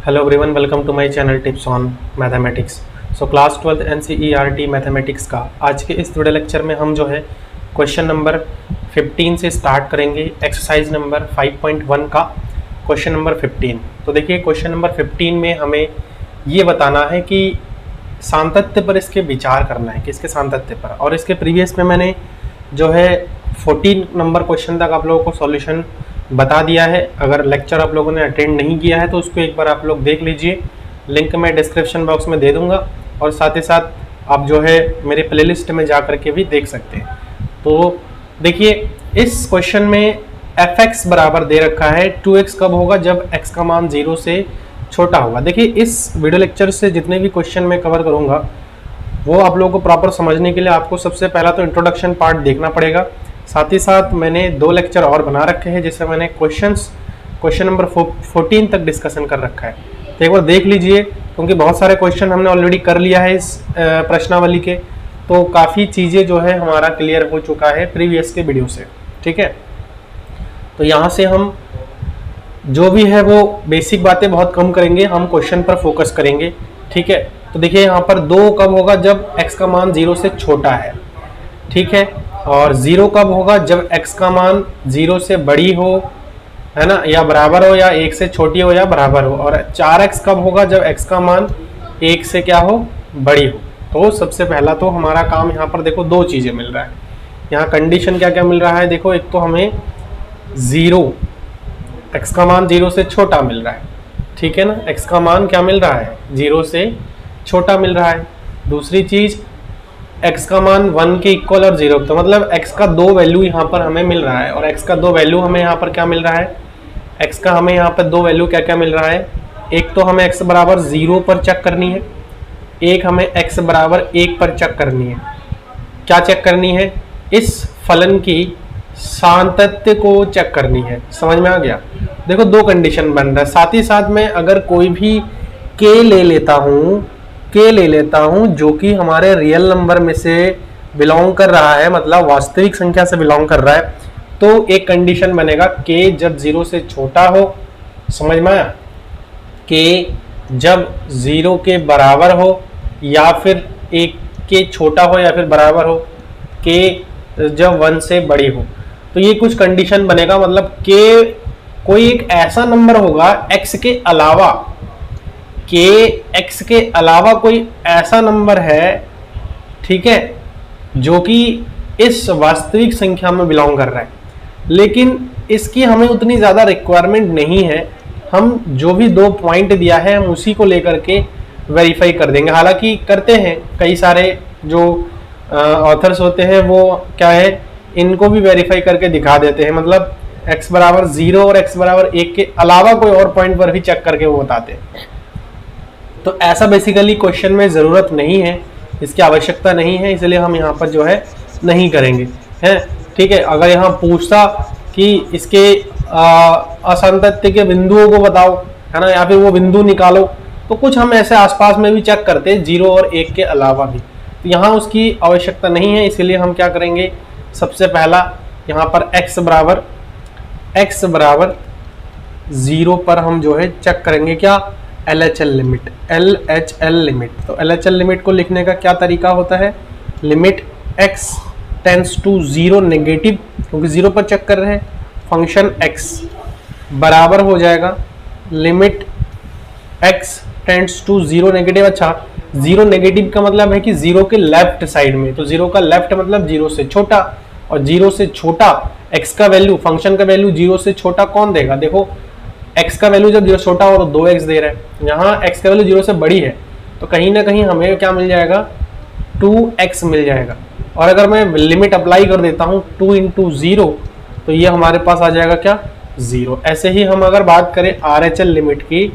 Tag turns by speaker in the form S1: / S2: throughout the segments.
S1: Hello everyone, welcome to my channel Tips on Mathematics. So class 12 NCERT mathematics का आज के इस video lecture में हम जो है क्वेश्चन नंबर 15 से स्टार्ट करेंगे। एक्सरसाइज नंबर 5.1 का क्वेश्चन नंबर 15। तो देखिए क्वेश्चन नंबर 15 में हमें ये बताना है कि सातत्य पर इसके विचार करना है, किसके सातत्य पर। और इसके प्रीवियस में मैंने जो है 14 नंबर क्वेश्चन तक आप लोगों को सॉल्यूशन बता दिया है। अगर लेक्चर आप लोगों ने अटेंड नहीं किया है तो उसको एक बार आप लोग देख लीजिए, लिंक मैं डिस्क्रिप्शन बॉक्स में दे दूंगा। और साथ ही साथ आप जो है मेरे प्लेलिस्ट में जा करके भी देख सकते हैं। तो देखिए इस क्वेश्चन में fx बराबर दे रखा है 2x कब होगा, जब x का मान 0 से छोटा होगा। देखिए इस वीडियो लेक्चर से जितने भी क्वेश्चन मैं कवर करूँगा वो आप लोगों को प्रॉपर समझने के लिए आपको सबसे पहला तो इंट्रोडक्शन पार्ट देखना पड़ेगा। साथ ही साथ मैंने 2 लेक्चर और बना रखे हैं जिससे मैंने क्वेश्चन नंबर 14 तक डिस्कशन कर रखा है। तो एक बार देख लीजिए, क्योंकि बहुत सारे क्वेश्चन हमने ऑलरेडी कर लिया है इस प्रश्नावली के, तो काफ़ी चीज़ें जो है हमारा क्लियर हो चुका है प्रीवियस के वीडियो से। ठीक है, तो यहाँ से हम जो भी है वो बेसिक बातें बहुत कम करेंगे, हम क्वेश्चन पर फोकस करेंगे। ठीक है, तो देखिए यहाँ पर 2 कब होगा, जब x का मान 0 से छोटा है। ठीक है, और 0 कब होगा, जब x का मान 0 से बड़ी हो, है ना, या बराबर हो, या 1 से छोटी हो या बराबर हो। और 4x कब होगा, जब x का मान 1 से क्या हो, बड़ी हो। तो सबसे पहला तो हमारा काम यहाँ पर देखो 2 चीज़ें मिल रहा है। यहाँ कंडीशन क्या क्या मिल रहा है, देखो एक तो हमें 0 x का मान 0 से छोटा मिल रहा है। ठीक है ना, x का मान क्या मिल रहा है, 0 से छोटा मिल रहा है। दूसरी चीज़ x का मान 1 के इक्वल और 0, तो मतलब x का 2 वैल्यू यहाँ पर हमें मिल रहा है। और x का 2 वैल्यू हमें यहाँ पर क्या मिल रहा है, x का हमें यहाँ पर 2 वैल्यू क्या क्या मिल रहा है। एक तो हमें x बराबर 0 पर चेक करनी है, एक हमें x बराबर 1 पर चेक करनी है। क्या चेक करनी है, इस फलन की सातत्य को चेक करनी है। समझ में आ गया। देखो 2 कंडीशन बन रहा है। साथ ही साथ में अगर कोई भी k ले लेता हूँ जो कि हमारे रियल नंबर में से बिलोंग कर रहा है, मतलब वास्तविक संख्या से बिलोंग कर रहा है, तो एक कंडीशन बनेगा k जब 0 से छोटा हो। समझ में आया, k जब 0 के बराबर हो या फिर 1 के छोटा हो या फिर बराबर हो, k जब 1 से बड़ी हो। तो ये कुछ कंडीशन बनेगा, मतलब k कोई एक ऐसा नंबर होगा x के अलावा, k x के अलावा कोई ऐसा नंबर है, ठीक है, जो कि इस वास्तविक संख्या में बिलोंग कर रहा है। लेकिन इसकी हमें उतनी ज़्यादा रिक्वायरमेंट नहीं है। हम जो भी 2 पॉइंट दिया है हम उसी को लेकर के वेरीफाई कर देंगे। हालांकि करते हैं कई सारे जो ऑथर्स होते हैं वो क्या है, इनको भी वेरीफाई करके दिखा देते हैं, मतलब x बराबर 0 और x बराबर 1 के अलावा कोई और पॉइंट पर भी चेक करके वो बताते हैं। तो ऐसा बेसिकली क्वेश्चन में ज़रूरत नहीं है, इसकी आवश्यकता नहीं है, इसलिए हम यहाँ पर जो है नहीं करेंगे, हैं। ठीक है, अगर यहाँ पूछता कि इसके असातत्य के बिंदुओं को बताओ, है ना, या फिर वो बिंदु निकालो, तो कुछ हम ऐसे आसपास में भी चेक करते हैं 0 और 1 के अलावा भी। तो यहाँ उसकी आवश्यकता नहीं है, इसलिए हम क्या करेंगे, सबसे पहला यहाँ पर x बराबर 0 पर हम जो है चेक करेंगे क्या, LHL लिमिट। तो LHL लिमिट को लिखने का क्या तरीका होता है, limit x tends to 0 negative, क्योंकि 0 पर चेक कर रहे हैं, फंक्शन x बराबर हो जाएगा limit x tends to 0 negative. अच्छा, 0 नेगेटिव का मतलब है कि 0 के लेफ्ट साइड में, तो 0 का लेफ्ट मतलब 0 से छोटा, और 0 से छोटा x का वैल्यू, फंक्शन का वैल्यू 0 से छोटा कौन देगा, देखो x का वैल्यू जब 0 छोटा हो तो 2x दे रहा है, यहाँ x का वैल्यू 0 से बड़ी है, तो कहीं ना कहीं हमें क्या मिल जाएगा, 2x मिल जाएगा। और अगर मैं लिमिट अप्लाई कर देता हूँ 2 × 0, तो ये हमारे पास आ जाएगा क्या, 0। ऐसे ही हम अगर बात करें RHL लिमिट की,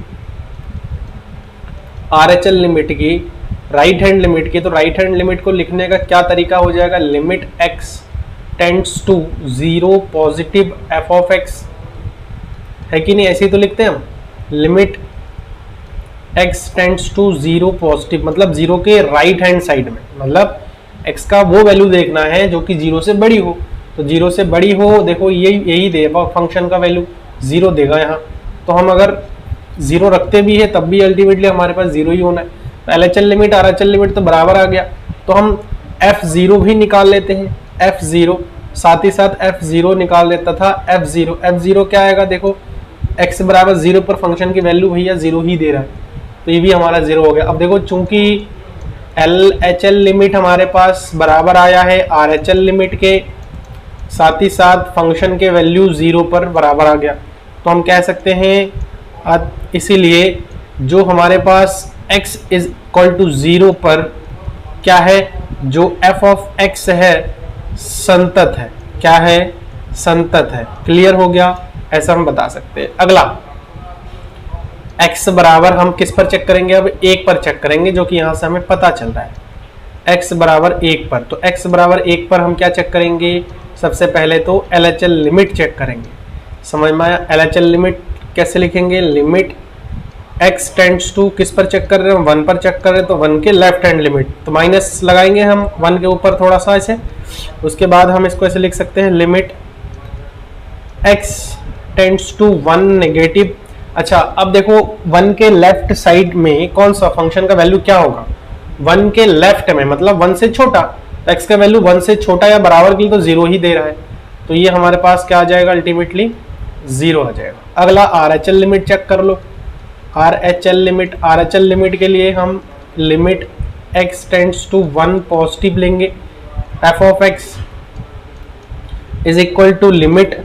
S1: राइट हैंड लिमिट की, तो राइट हैंड लिमिट को लिखने का क्या तरीका हो जाएगा, limit x tends to 0 positive f of x, है कि नहीं, ऐसे ही तो लिखते हैं हम, limit x tends to 0 positive, मतलब 0 के राइट हैंड साइड में, मतलब x का वो वैल्यू देखना है जो कि 0 से बड़ी हो। तो 0 से बड़ी हो, देखो यही देगा फंक्शन का वैल्यू 0 देगा यहाँ। तो हम अगर जीरो रखते भी है तब भी अल्टीमेटली हमारे पास जीरो ही होना है। तो LHL लिमिट RHL लिमिट तो बराबर आ गया, तो हम F0 भी निकाल लेते हैं, F0 साथ ही साथ F0 निकाल लेता था, F0 क्या आएगा, देखो x बराबर 0 पर फंक्शन की वैल्यू भैया 0 ही दे रहा है, तो ये भी हमारा 0 हो गया। अब देखो चूंकि LHL लिमिट हमारे पास बराबर आया है RHL लिमिट के, साथ ही साथ फंक्शन के वैल्यू 0 पर बराबर आ गया, तो हम कह सकते हैं इसीलिए जो हमारे पास x इज इक्वल टू 0 पर क्या है, जो f ऑफ x है संतत है, क्या है, संतत है। क्लियर हो गया, ऐसा हम बता सकते हैं। अगला x बराबर हम किस पर चेक करेंगे, अब 1 पर चेक करेंगे, जो कि यहां से हमें पता चल रहा है x बराबर 1 पर। तो x बराबर 1 पर हम क्या चेक करेंगे, सबसे पहले तो LHL लिमिट चेक करेंगे। समझ में आया, LHL लिमिट कैसे लिखेंगे, लिमिट x टेंड्स टू किस पर चेक कर रहे हैं, 1 पर चेक कर रहे हैं, तो 1 के लेफ्ट हैंड लिमिट, तो माइनस लगाएंगे हम 1 के ऊपर थोड़ा सा ऐसे। उसके बाद हम इसको ऐसे लिख सकते हैं, limit x tends to 1 negative. अच्छा अब देखो 1 के लेफ्ट साइड में कौन सा फंक्शन का वैल्यू क्या होगा, 1 के लेफ्ट में मतलब 1 से छोटा, तो x का वैल्यू 1 से छोटा या बराबर के लिए तो 0 ही दे रहा है, तो ये हमारे पास क्या आ जाएगा, अल्टीमेटली 0 आ जाएगा। अगला RHL लिमिट चेक कर लो, RHL लिमिट के लिए हम limit x tends to 1 positive लेंगे, f of x is equal to limit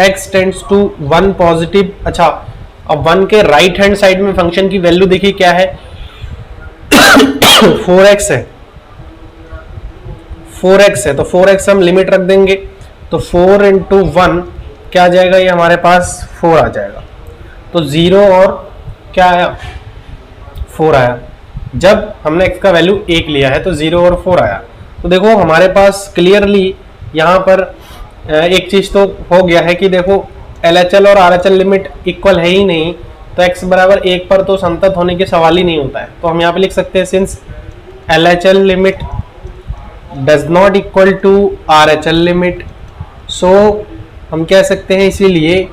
S1: x tends to 1 positive. अच्छा अब 1 के राइट हैंड साइड में फंक्शन की वैल्यू देखिए क्या है 4x है, 4x है, तो 4x हम लिमिट रख देंगे, तो 4 इंटू 1 क्या आ जाएगा, ये हमारे पास 4 आ जाएगा, तो 0 और क्या आया, 4 आया। जब हमने x का वैल्यू 1 लिया है तो 0 और 4 आया, तो देखो हमारे पास क्लियरली यहाँ पर एक चीज तो हो गया है कि देखो LHL और RHL लिमिट इक्वल है ही नहीं, तो x बराबर 1 पर तो संतत होने के सवाल ही नहीं होता है। तो हम यहाँ पे लिख सकते हैं since LHL limit does not equal to RHL limit, so हम कह सकते हैं इसीलिए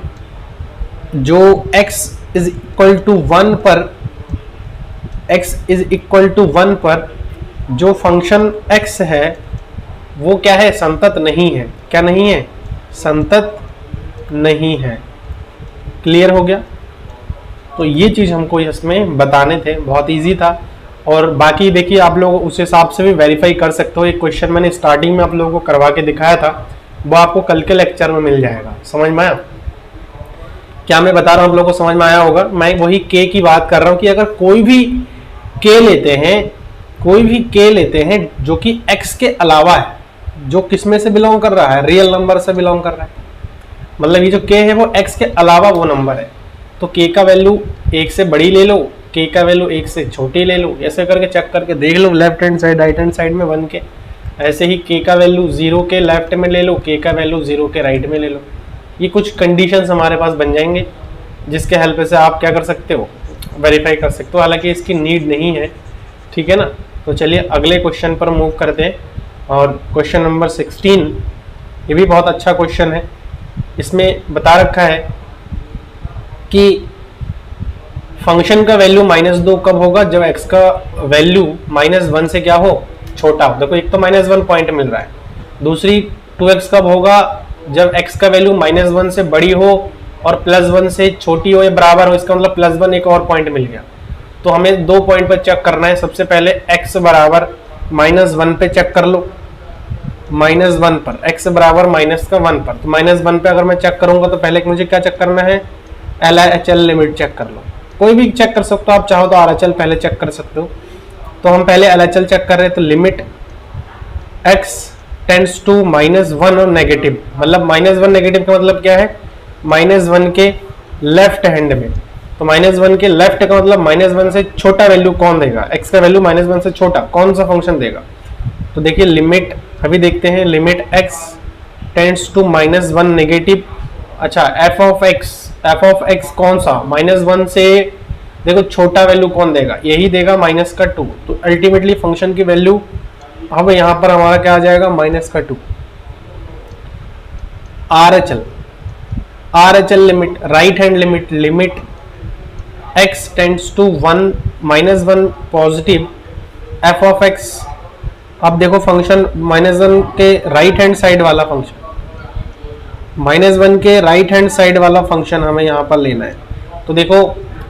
S1: जो x इज इक्वल टू 1 पर, x इज इक्वल टू 1 पर जो फंक्शन x है वो क्या है, संतत नहीं है। क्या नहीं है, संतत नहीं है। क्लियर हो गया, तो ये चीज हमको इसमें बताने थे, बहुत इजी था। और बाकी देखिए आप लोग उस हिसाब से भी वेरीफाई कर सकते हो। एक क्वेश्चन मैंने स्टार्टिंग में आप लोगों को करवा के दिखाया था, वो आपको कल के लेक्चर में मिल जाएगा। समझ में आया क्या मैं बता रहा हूँ, आप लोगों को समझ में आया होगा। मैं वही के की बात कर रहा हूँ कि अगर कोई भी के लेते हैं, कोई भी के लेते हैं जो कि x के अलावा है, जो किस में से बिलोंग कर रहा है, रियल नंबर से बिलोंग कर रहा है, मतलब ये जो k है वो x के अलावा वो नंबर है, तो k का वैल्यू 1 से बड़ी ले लो, k का वैल्यू 1 से छोटी ले लो, ऐसे करके चेक करके देख लो left hand side right hand side में 1 के। ऐसे ही k का वैल्यू 0 के लेफ्ट में ले लो, k का वैल्यू 0 के राइट में ले लो। ये कुछ कंडीशंस हमारे पास बन जाएंगे जिसके हेल्प से आप क्या कर सकते हो, वेरीफाई कर सकते हो। हालांकि इसकी नीड नहीं है, ठीक है ना। तो चलिए अगले क्वेश्चन पर मूव करते हैं, और क्वेश्चन नंबर 16, ये भी बहुत अच्छा क्वेश्चन है। इसमें बता रखा है कि फंक्शन का वैल्यू -2 कब होगा, जब x का वैल्यू -1 से क्या हो, छोटा हो। देखो एक तो -1 पॉइंट मिल रहा है, दूसरी 2x कब होगा, जब x का वैल्यू -1 से बड़ी हो और +1 से छोटी हो या बराबर हो। इसका मतलब +1 एक और पॉइंट मिल गया। तो हमें 2 पॉइंट पर चेक करना है। सबसे पहले x बराबर -1 पे चेक कर लो, -1 पर, x बराबर -1 पर। तो -1 पे अगर मैं चेक करूंगा तो पहले मुझे क्या चेक करना है, LHL लिमिट चेक कर लो। कोई भी चेक कर सकते हो आप, चाहो तो RHL पहले चेक कर सकते हो। तो हम पहले LHL चेक कर रहे हैं, तो लिमिट x टेंड्स टू -1 और नेगेटिव, मतलब -1 नेगेटिव का मतलब क्या है, -1 के लेफ्ट हैंड में। तो -1 के लेफ्ट का मतलब -1 से छोटा वैल्यू कौन देगा, x का वैल्यू -1 से छोटा कौन सा फंक्शन देगा। तो देखिए लिमिट अभी देखते हैं, limit x tends to -1 negative. अच्छा f ऑफ x कौन सा, -1 से देखो छोटा वैल्यू कौन देगा, यही देगा -2। तो अल्टीमेटली फंक्शन की वैल्यू अब यहां पर हमारा क्या आ जाएगा, -2। RHL limit, right hand limit, limit x tends to 1 -1 positive f of x। अब देखो फंक्शन -1 के राइट हैंड साइड वाला फंक्शन, -1 के राइट हैंड साइड वाला फंक्शन हमें यहाँ पर लेना है। तो देखो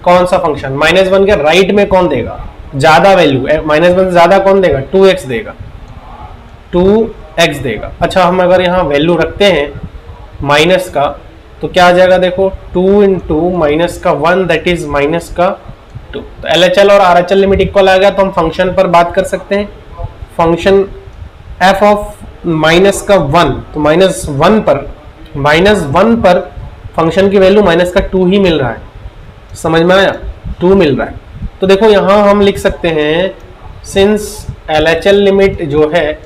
S1: कौन सा फंक्शन -1 के राइट में कौन देगा ज्यादा वैल्यू, -1 से ज्यादा कौन देगा, 2x देगा, 2x देगा। अच्छा हम अगर यहाँ वैल्यू रखते हैं माइनस का तो क्या आ जाएगा, देखो 2 इंटू माइनस का 1 दैट इज माइनस का 2। तो LHL और RHL लिमिट इक्वल आ गया तो हम फंक्शन पर बात कर सकते हैं। फंक्शन f ऑफ माइनस का 1, तो -1 पर फंक्शन की वैल्यू माइनस का 2 ही मिल रहा है, समझ में आया, 2 मिल रहा है। तो देखो यहां हम लिख सकते हैं सिंस LHL लिमिट जो है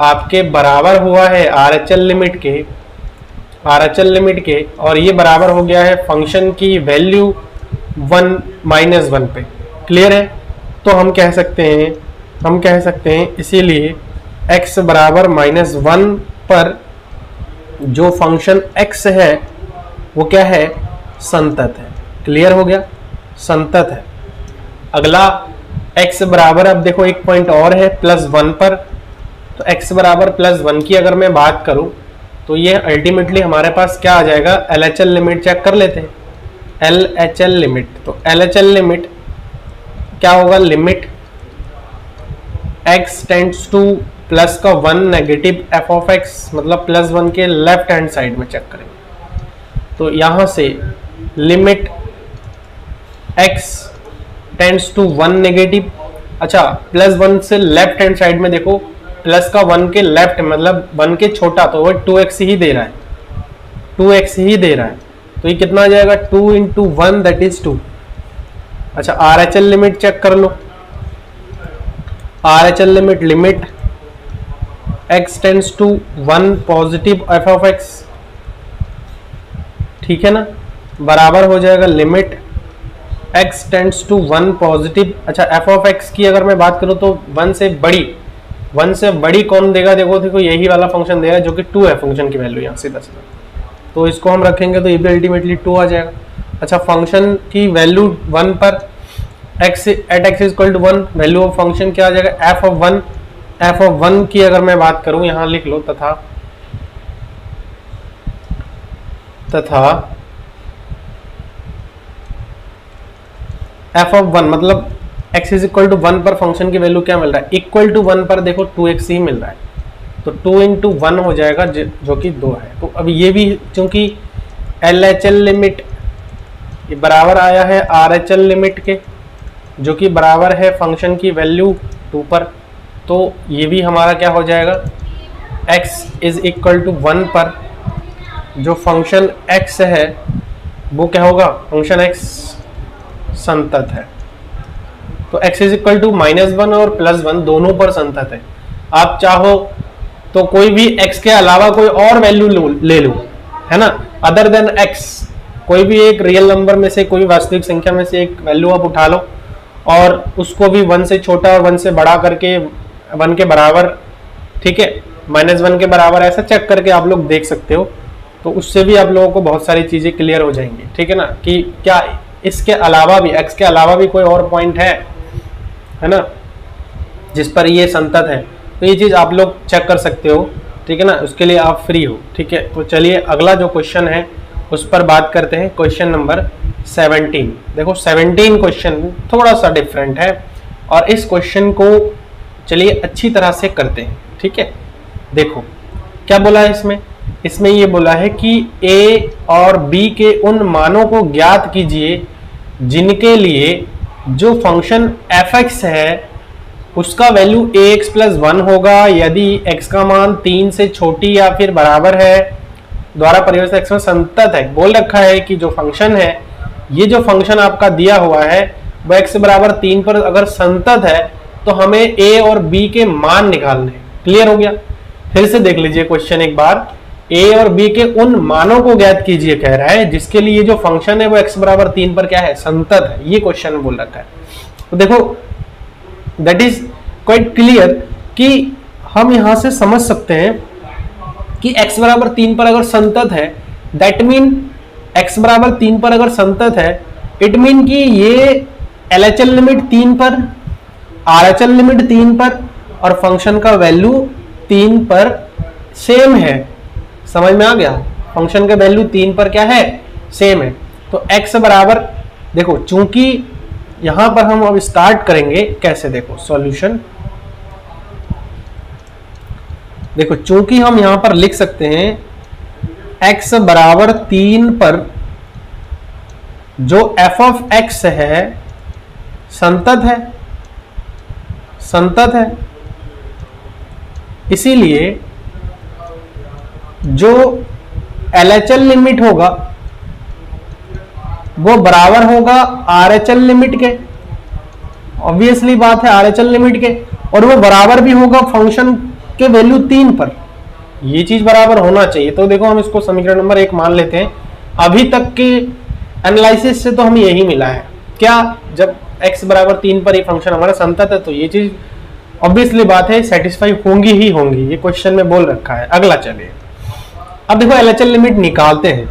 S1: आपके बराबर हुआ है RHL लिमिट के, और ये बराबर हो गया है फंक्शन की वैल्यू 1 -1 पे, क्लियर है। तो हम कह सकते हैं इसीलिए x बराबर -1 पर जो फंक्शन x है वो क्या है, संतत है। क्लियर हो गया, संतत है। अगला x बराबर, अब देखो एक पॉइंट और है +1 पर, तो x बराबर +1 की अगर मैं बात करूं तो ये अल्टीमेटली हमारे पास क्या आ जाएगा, LHL लिमिट चेक कर लेते हैं। LHL लिमिट, तो LHL लिमिट क्या होगा, limit x tends to plus का 1 नेगेटिव f ऑफ x, मतलब +1 के लेफ्ट हैंड साइड में चेक करेंगे। तो यहां से limit x tends to 1 negative, अच्छा +1 से लेफ्ट हैंड साइड में देखो, प्लस का 1 के लेफ्ट मतलब 1 के छोटा, तो वो 2x ही दे रहा है, 2x ही दे रहा है। तो ये कितना आ जाएगा, 2 इंटू 1 दैट इज 2। अच्छा RHL लिमिट चेक कर लो, RHL limit x tends to 1 positive f of x, ठीक है ना, बराबर हो जाएगा limit x tends to 1 positive. अच्छा f ऑफ x की अगर मैं बात करूं तो 1 से बड़ी कौन देगा, देखो यही वाला फंक्शन देगा जो कि 2 है फंक्शन की वैल्यू यहाँ सीधा, तो इसको हम रखेंगे तो ये भी अल्टीमेटली 2 आ जाएगा। अच्छा फंक्शन की वैल्यू 1 पर x at x equal to 1, value of function क्या आ जाएगा, f ऑफ 1 की अगर मैं बात करूं, यहाँ लिख लो तथा f ऑफ 1 मतलब x इज इक्वल टू 1 पर फंक्शन की वैल्यू क्या मिल रहा है, इक्वल टू 1 पर देखो 2x ही मिल रहा है, तो 2 इंटू 1 हो जाएगा जो कि 2 है। तो अब ये भी चूंकि LHL लिमिट ये बराबर आया है RHL लिमिट के, जो कि बराबर है फंक्शन की वैल्यू 2 पर, तो ये भी हमारा क्या हो जाएगा, x इज इक्वल टू 1 पर जो फंक्शन x है वो क्या होगा, फंक्शन x संतत है। तो x इज इक्वल टू -1 और +1 दोनों पर संतत है। आप चाहो तो कोई भी x के अलावा कोई और वैल्यू ले लो, है ना, अदर देन x, कोई भी एक रियल नंबर में से, कोई वास्तविक संख्या में से एक वैल्यू आप उठा लो और उसको भी 1 से छोटा और 1 से बड़ा करके 1 के बराबर, ठीक है, -1 के बराबर, ऐसा चेक करके आप लोग देख सकते हो। तो उससे भी आप लोगों को बहुत सारी चीजें क्लियर हो जाएंगी, ठीक है ना, कि क्या इसके अलावा भी, x के अलावा भी कोई और पॉइंट है ना जिस पर ये संतत है। तो ये चीज आप लोग चेक कर सकते हो, ठीक है ना, उसके लिए आप फ्री हो, ठीक है। तो चलिए अगला जो क्वेश्चन है उस पर बात करते हैं, क्वेश्चन नंबर 17। देखो 17 क्वेश्चन थोड़ा सा डिफरेंट है और इस क्वेश्चन को चलिए अच्छी तरह से करते हैं, ठीक है। देखो क्या बोला है इसमें ये बोला है कि a और b के उन मानों को ज्ञात कीजिए जिनके लिए जो फंक्शन f(x) है उसका वैल्यू ax + 1 होगा यदि x का मान 3 से छोटी या फिर बराबर है, द्वारा परिवर्तित x में संतत है। बोल रखा है कि जो फंक्शन है, ये जो फंक्शन आपका दिया हुआ है वो x बराबर 3 पर अगर संतत है तो हमें a और b के मान निकालने हैं। क्लियर हो गया, फिर से देख लीजिए क्वेश्चन एक बार, a और b के उन मानों को ज्ञात कीजिए कह रहा है जिसके लिए जो फंक्शन है वो x बराबर 3 पर क्या है, संतत है। ये क्वेश्चन में बोल रखा है। तो देखो दैट इज क्वाइट क्लियर कि हम यहां से समझ सकते हैं कि x बराबर 3 पर अगर संतत है, दैट मीन x बराबर 3 पर अगर संतत है इट मीन कि ये LHL लिमिट 3 पर, RHL लिमिट 3 पर और फंक्शन का वैल्यू 3 पर सेम है। समझ में आ गया? फंक्शन का वैल्यू 3 पर क्या है? सेम है। तो x बराबर, देखो चूंकि यहां पर हम अब स्टार्ट करेंगे कैसे, देखो सॉल्यूशन, देखो चूंकि हम यहां पर लिख सकते हैं x बराबर 3 पर जो f ऑफ x है संतत है, संतत है, इसीलिए जो LHL लिमिट होगा वो बराबर होगा RHL लिमिट के, ऑब्वियसली बात है RHL लिमिट के, और वो बराबर भी होगा फंक्शन के वैल्यू 3 पर। ये चीज बराबर होना चाहिए। तो देखो हम इसको समीकरण नंबर 1 मान लेते हैं। अभी तक के एनालिसिस से तो हमें यही मिला है, क्या, जब x बराबर 3 पर ये फंक्शन हमारा संतत है तो ये चीज ऑब्वियसली बात है सेटिस्फाई होंगी ही होंगी, ये क्वेश्चन में बोल रखा है। अगला चलिए, अब देखो LHL लिमिट निकालते हैं।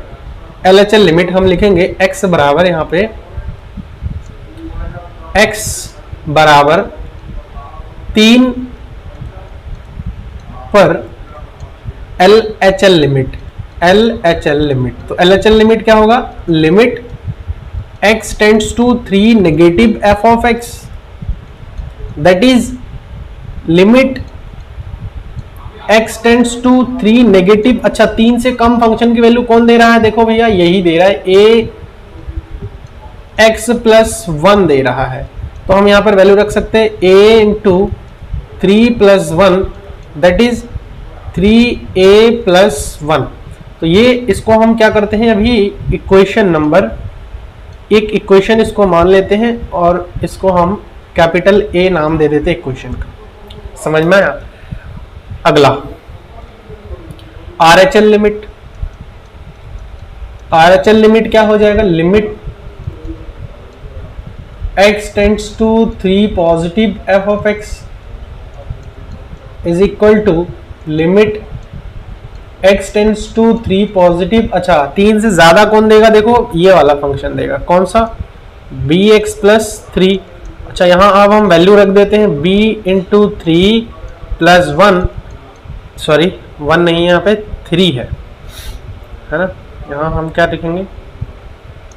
S1: LHL लिमिट हम लिखेंगे x बराबर, यहां पे x बराबर 3 पर LHL लिमिट, LHL लिमिट, तो LHL लिमिट क्या होगा? Limit x tends to 3 negative f of x, that is limit x tends to 3 negative, अच्छा 3 से कम फंक्शन की वैल्यू कौन दे रहा है? देखो भैया यही दे रहा है, a x प्लस 1 दे रहा है। तो हम यहां पर वैल्यू रख सकते हैं a into 3 plus 1, that is 3a plus 1। तो ये इसको हम क्या करते हैं, अभी इक्वेशन नंबर, एक इक्वेशन इसको मान लेते हैं और इसको हम कैपिटल A नाम दे देते हैं इक्वेशन का। समझ में आया? अगला RHL लिमिट, RHL लिमिट क्या हो जाएगा? Limit x tends to 3 positive f of x is equal to limit x tends to 3 positive, अच्छा 3 से ज्यादा कौन देगा? देखो ये वाला फंक्शन देगा, कौन सा? bx plus 3। अच्छा यहां अब हम वैल्यू रख देते हैं b इंटू 3 प्लस 1, सॉरी 1 नहीं, यहाँ पे 3 है ना, यहाँ हम क्या लिखेंगे?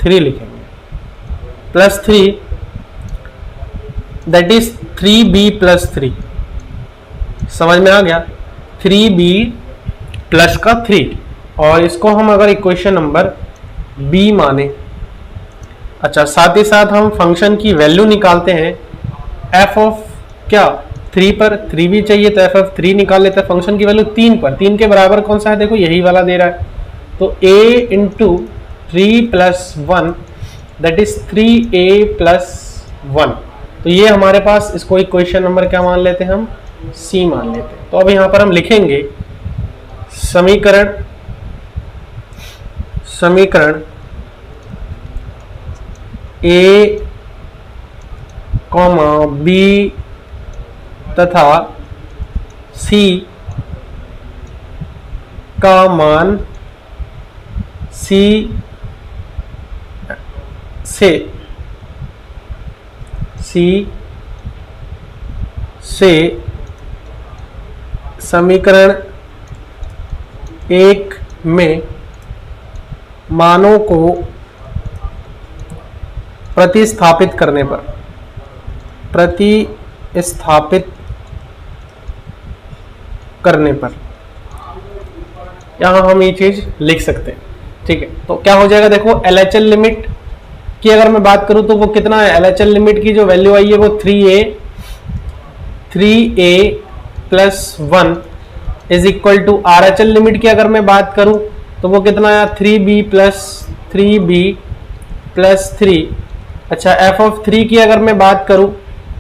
S1: 3 लिखेंगे, plus 3, that is 3b plus 3। समझ में आ गया? 3b प्लस का 3, और इसको हम अगर इक्वेशन नंबर b माने, अच्छा साथ ही साथ हम फंक्शन की वैल्यू निकालते हैं f ऑफ क्या 3 पर, 3 भी चाहिए तो f ऑफ 3 निकाल लेते हैं। फंक्शन की वैल्यू 3 पर, 3 के बराबर कौन सा है? देखो यही वाला दे रहा है, तो a into 3 plus 1 that is 3a plus 1। तो ये हमारे पास, इसको इक्वेशन नंबर क्या मान लेते हैं हम? c मान लेते हैं। तो अब यहाँ पर हम लिखेंगे समीकरण, समीकरण a, b तथा c का मान c से समीकरण 1 में मानों को प्रतिस्थापित करने पर, प्रतिस्थापित करने पर यहां हम ये चीज लिख सकते हैं। ठीक है, तो क्या हो जाएगा? देखो LHL लिमिट की अगर मैं बात करूं तो वो कितना है? LHL लिमिट की जो वैल्यू आई है वो 3a plus 1 is equal to, RHL limit की अगर मैं बात करूं तो वो कितना आया? 3b plus 3। अच्छा f ऑफ 3 की अगर मैं बात करूं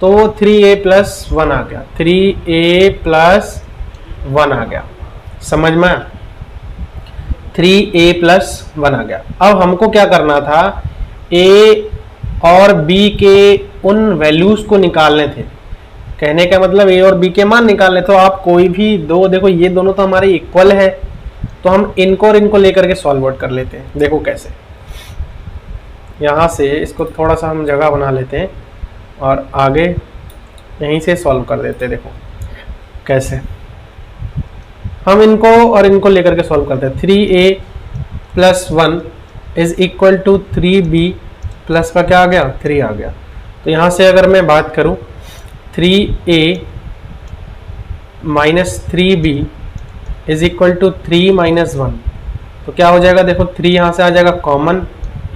S1: तो वो 3a प्लस 1 आ गया, 3a प्लस 1 आ गया। समझ में? 3a प्लस 1 आ गया। अब हमको क्या करना था? a और b के उन वैल्यूज को निकालने थे। कहने का मतलब a और b के मान निकालने, तो आप कोई भी दो, देखो ये दोनों तो हमारे इक्वल है, तो हम इनको और इनको लेकर के सॉल्व आउट कर लेते हैं। देखो कैसे, यहाँ से इसको थोड़ा सा हम जगह बना लेते हैं और आगे यहीं से सॉल्व कर देते हैं। देखो कैसे हम इनको और इनको लेकर के सॉल्व करते हैं। 3a + 1 = 3b प्लस का क्या आ गया, 3 आ गया। तो यहाँ से अगर मैं बात करूँ 3a - 3b = 3 - 1, तो क्या हो जाएगा, देखो 3 यहाँ से आ जाएगा कॉमन,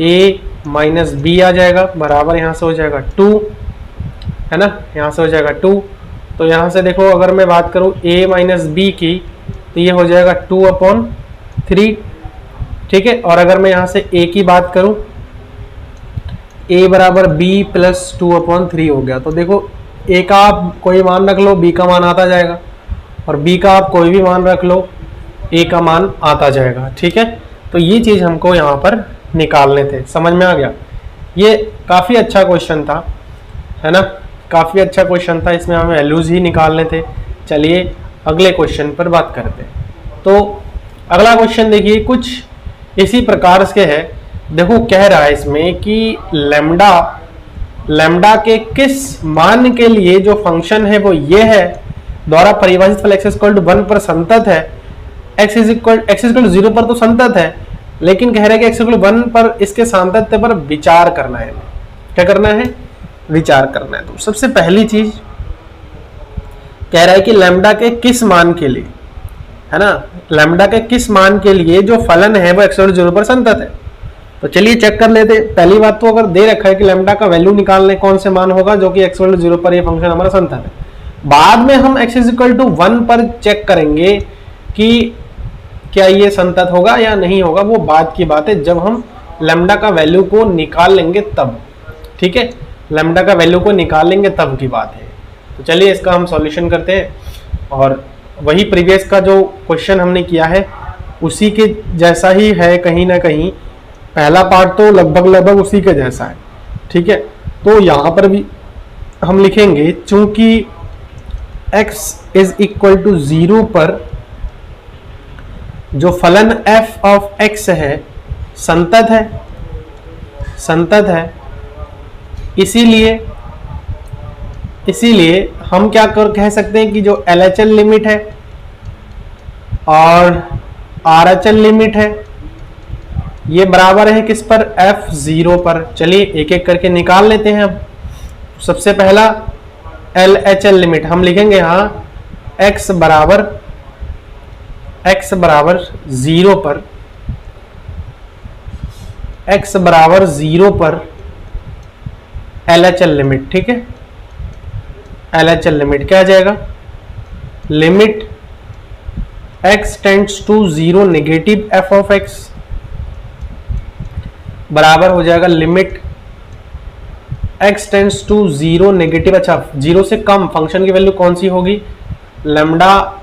S1: a - b आ जाएगा बराबर यहाँ से हो जाएगा 2, है ना, यहाँ से हो जाएगा 2। तो यहाँ से देखो अगर मैं बात करूँ a - b की, तो ये हो जाएगा 2/3, ठीक है। और अगर मैं यहाँ से a की बात करूँ, a बराबर b + 2/3 हो गया। तो देखो a का आप कोई मान रख लो, b का मान आता जाएगा, और b का आप कोई भी मान रख लो, a का मान आता जाएगा, ठीक है। तो ये चीज़ हमको यहाँ पर निकालने थे, समझ में आ गया। ये काफ़ी अच्छा क्वेश्चन था, है ना, काफ़ी अच्छा क्वेश्चन था, इसमें हमें वैल्यूज़ ही निकालने थे। चलिए अगले क्वेश्चन पर बात करते हैं। तो अगला क्वेश्चन देखिए कुछ इसी प्रकार से है। देखो कह रहा है इसमें कि लैम्डा के किस मान के लिए जो फंक्शन है वो ये है, द्वारा परिभाषित फल x = 1 पर संतत है। x = 0 पर तो संतत है, लेकिन कह रहा है कि x = 1 पर इसके सातत्य पर विचार करना है। क्या करना है, विचार करना है। तो सबसे पहली चीज कह रहा है कि लैम्डा के किस मान के लिए, है ना, लैम्डा के किस मान के लिए जो फलन है वो x = 0 पर संतत है। तो चलिए चेक कर लेते। पहली बात तो अगर दे रखा है कि लैम्डा का वैल्यू निकालने कौन से मान होगा जो कि x = 0 पर ये फंक्शन हमारा संतत है। बाद में हम x = 1 पर चेक करेंगे कि क्या ये संतत होगा या नहीं होगा, वो बाद की बात है, जब हम लैम्डा का वैल्यू को निकाल लेंगे तब, ठीक है, लैम्डा का वैल्यू को निकाल लेंगे तब की बात है। तो चलिए इसका हम सॉल्यूशन करते हैं, और वही प्रीवियस का जो क्वेश्चन हमने किया है उसी के जैसा ही है, कहीं ना कहीं पहला पार्ट तो लगभग उसी के जैसा है, ठीक है। तो यहाँ पर भी हम लिखेंगे चूंकि x = 0 पर जो फलन f(x) है संतत है, इसीलिए हम क्या कह सकते हैं कि जो LHL लिमिट है और RHL लिमिट है ये बराबर है किस पर, f0 पर। चलिए एक एक करके निकाल लेते हैं। अब सबसे पहला LHL लिमिट हम लिखेंगे, यहाँ x बराबर 0 पर, x बराबर 0 पर LHL लिमिट, ठीक है। LHL लिमिट क्या आ जाएगा, limit x tends to 0 negative f(x) बराबर हो जाएगा limit x tends to 0 negative, अच्छा 0 से कम फंक्शन की वैल्यू कौन सी होगी, लैम्डा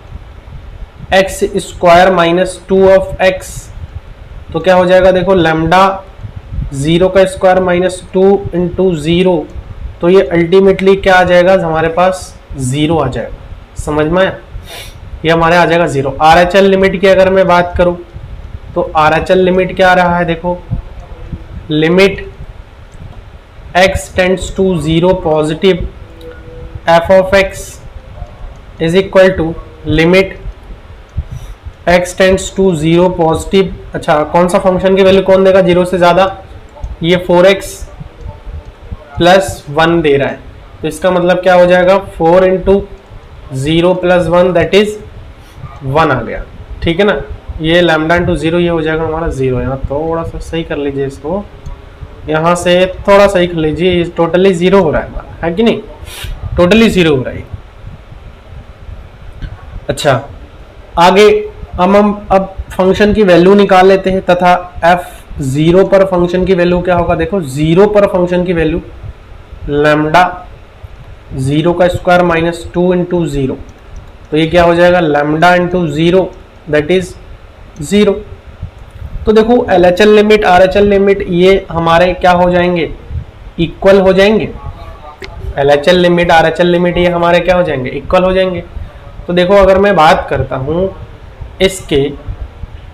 S1: x² - 2(x), तो क्या हो जाएगा, देखो लैम्डा 0 का स्क्वायर - 2 × 0, तो ये अल्टीमेटली क्या आ जाएगा हमारे पास, 0 आ जाएगा। समझ में आया, ये हमारे आ जाएगा 0। RHL लिमिट की अगर मैं बात करूं तो RHL लिमिट क्या आ रहा है, देखो limit x tends to 0 positive f(x) = limit x tends to 0 positive, अच्छा कौन सा फंक्शन की वैल्यू कौन देगा 0 से ज्यादा, ये 4x + 1 दे रहा है, तो इसका मतलब क्या हो जाएगा, 4 × 0 + 1 दैट इज 1 आ गया, ठीक है ना। ये लैम्डा × 0 ये हो जाएगा हमारा 0। यहाँ थोड़ा सा सही कर लीजिए इसको, यहाँ से थोड़ा सही कर लीजिए, टोटली 0 हो रहा है हमारा, है कि नहीं, टोटली 0 हो रहा है। अच्छा आगे हम अब फंक्शन की वैल्यू निकाल लेते हैं, तथा f0 पर फंक्शन की वैल्यू क्या होगा, देखो 0 पर फंक्शन की वैल्यू लैम्डा 0 का स्क्वायर - 2 × 0, तो ये क्या हो जाएगा, लैम्डा × 0 दैट इज 0। तो देखो LHL लिमिट RHL लिमिट ये हमारे क्या हो जाएंगे, इक्वल हो जाएंगे। LHL लिमिट RHL लिमिट ये हमारे क्या हो जाएंगे, इक्वल हो जाएंगे। तो देखो अगर मैं बात करता हूँ इसके,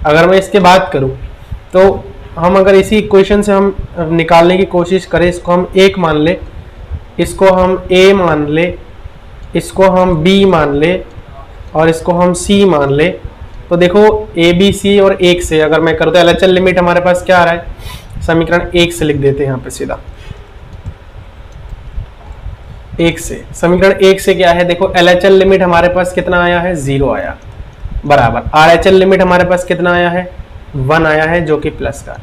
S1: अगर मैं इसके बात करूँ तो हम अगर इसी इक्वेशन से हम निकालने की कोशिश करें, इसको हम 1 मान ले, इसको हम a मान ले, इसको हम b मान ले और इसको हम c मान ले, तो देखो a b c और 1 से अगर मैं करूँ तो LHL लिमिट हमारे पास क्या आ रहा है, समीकरण 1 से लिख देते हैं यहाँ पे सीधा। 1 से समीकरण 1 से क्या है, देखो LHL लिमिट हमारे पास कितना आया है, 0 आया, बराबर RHL लिमिट हमारे पास कितना आया है, 1 आया है, जो कि प्लस का।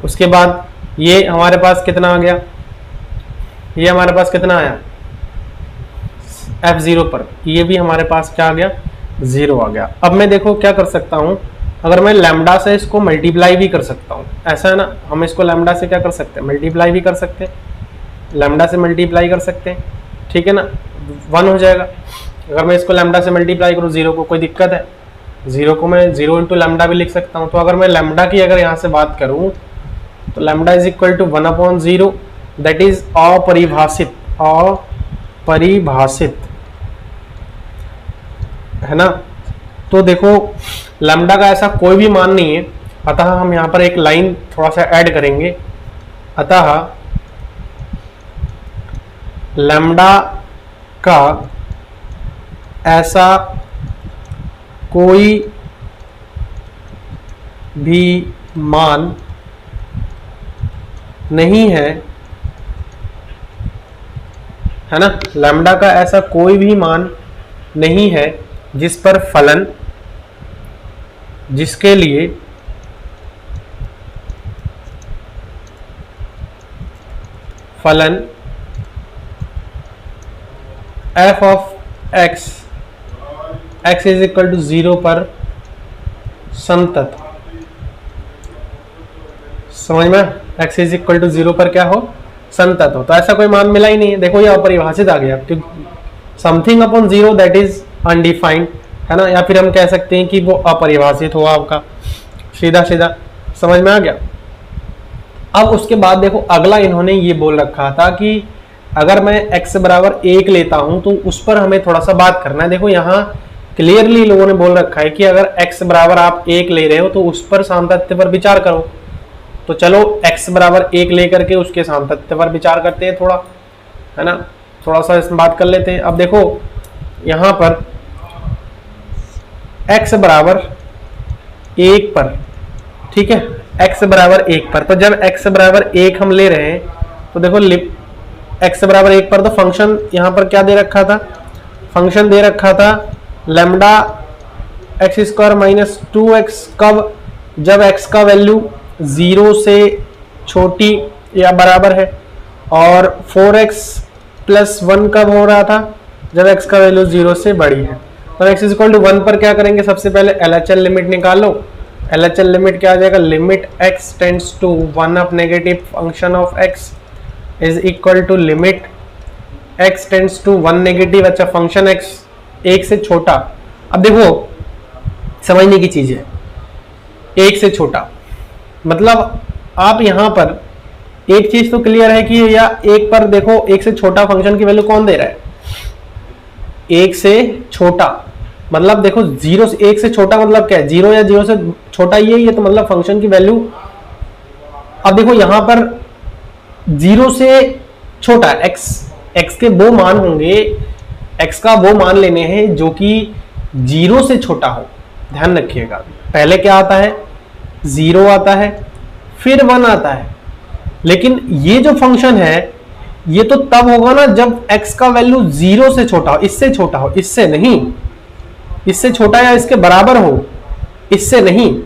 S1: उसके बाद ये हमारे पास कितना आ गया, ये हमारे पास कितना आया F0 पर, ये भी हमारे पास क्या आ गया, 0 आ गया। अब मैं देखो क्या कर सकता हूं, अगर मैं लैम्डा से इसको मल्टीप्लाई भी कर सकता हूं, ऐसा है ना, हम इसको लैम्डा से क्या कर सकते हैं, मल्टीप्लाई भी कर सकते हैं, लैम्डा से मल्टीप्लाई कर सकते हैं, ठीक है ना, 1 हो जाएगा। अगर मैं इसको लैम्डा से मल्टीप्लाई करूँ 0 को, कोई दिक्कत है, 0 को मैं 0 इंटू लैम्डा भी लिख सकता हूँ। तो अगर मैं लैम्डा की अगर यहाँ से बात करूँ तो lambda is equal to 1/0, that is अपरिभाषित, अपरिभाषित है ना। तो देखो लैम्डा का ऐसा कोई भी मान नहीं है, अतः हम यहाँ पर एक लाइन थोड़ा सा ऐड करेंगे, अतः लैम्डा का ऐसा कोई भी मान नहीं है ना, लैम्डा का ऐसा कोई भी मान नहीं है जिस पर फलन, जिसके लिए फलन f of x x is equal to 0 पर संतत, समझ में, x इज इक्वल टू 0 पर क्या हो, संतत हो। तो ऐसा कोई मान मिला ही नहीं है, देखो ये अपरिभाषित आ गया, something upon 0 that is undefined, है ना, या फिर हम कह सकते हैं कि वो अपरिभाषित हुआ आपका, सीधा सीधा समझ में आ गया। अब उसके बाद देखो अगला इन्होंने ये बोल रखा था कि अगर मैं x बराबर 1 लेता हूं तो उस पर हमें थोड़ा सा बात करना है। देखो यहाँ क्लियरली लोगों ने बोल रखा है कि अगर x बराबर आप 1 ले रहे हो तो उस पर सामतत्व पर विचार करो। तो चलो x बराबर 1 लेकर के उसके सामतत्व पर विचार करते हैं थोड़ा, है ना, थोड़ा सा इसमें बात कर लेते हैं। अब देखो यहाँ पर x बराबर 1 पर, ठीक है, x बराबर 1 पर, तो जब x बराबर 1 हम ले रहे हैं तो देखो x बराबर 1 पर तो फंक्शन यहाँ पर क्या दे रखा था, फंक्शन दे रखा था lambda x square minus 2x, कब, जब x का वैल्यू 0 से छोटी या बराबर है, और 4x प्लस 1 कब हो रहा था, जब x का वैल्यू 0 से बड़ी है। तो x इज इक्वल टू 1 पर क्या करेंगे, सबसे पहले LHL लिमिट निकालो। LHL लिमिट क्या आ जाएगा, limit x tends to 1 of negative function of x is equal to limit x tends to 1 negative, अच्छा फंक्शन x 1 से छोटा। अब देखो समझने की चीज है, 1 से छोटा मतलब आप यहां पर एक चीज तो क्लियर है कि या 1 पर देखो 1 से छोटा फंक्शन की वैल्यू कौन दे रहा है, 1 से छोटा, मतलब देखो 0 से 1 से छोटा मतलब क्या है, 0 या 0 से छोटा ये तो मतलब फंक्शन की वैल्यू। अब देखो यहां पर 0 से छोटा x के वो मान होंगे, x का वो मान लेने हैं जो कि 0 से छोटा हो। ध्यान रखिएगा, पहले क्या आता है, 0 आता है, फिर 1 आता है, लेकिन ये जो फंक्शन है ये तो तब होगा ना जब x का वैल्यू 0 से छोटा हो, इससे छोटा हो, इससे नहीं, इससे छोटा या इसके बराबर हो, इससे नहीं,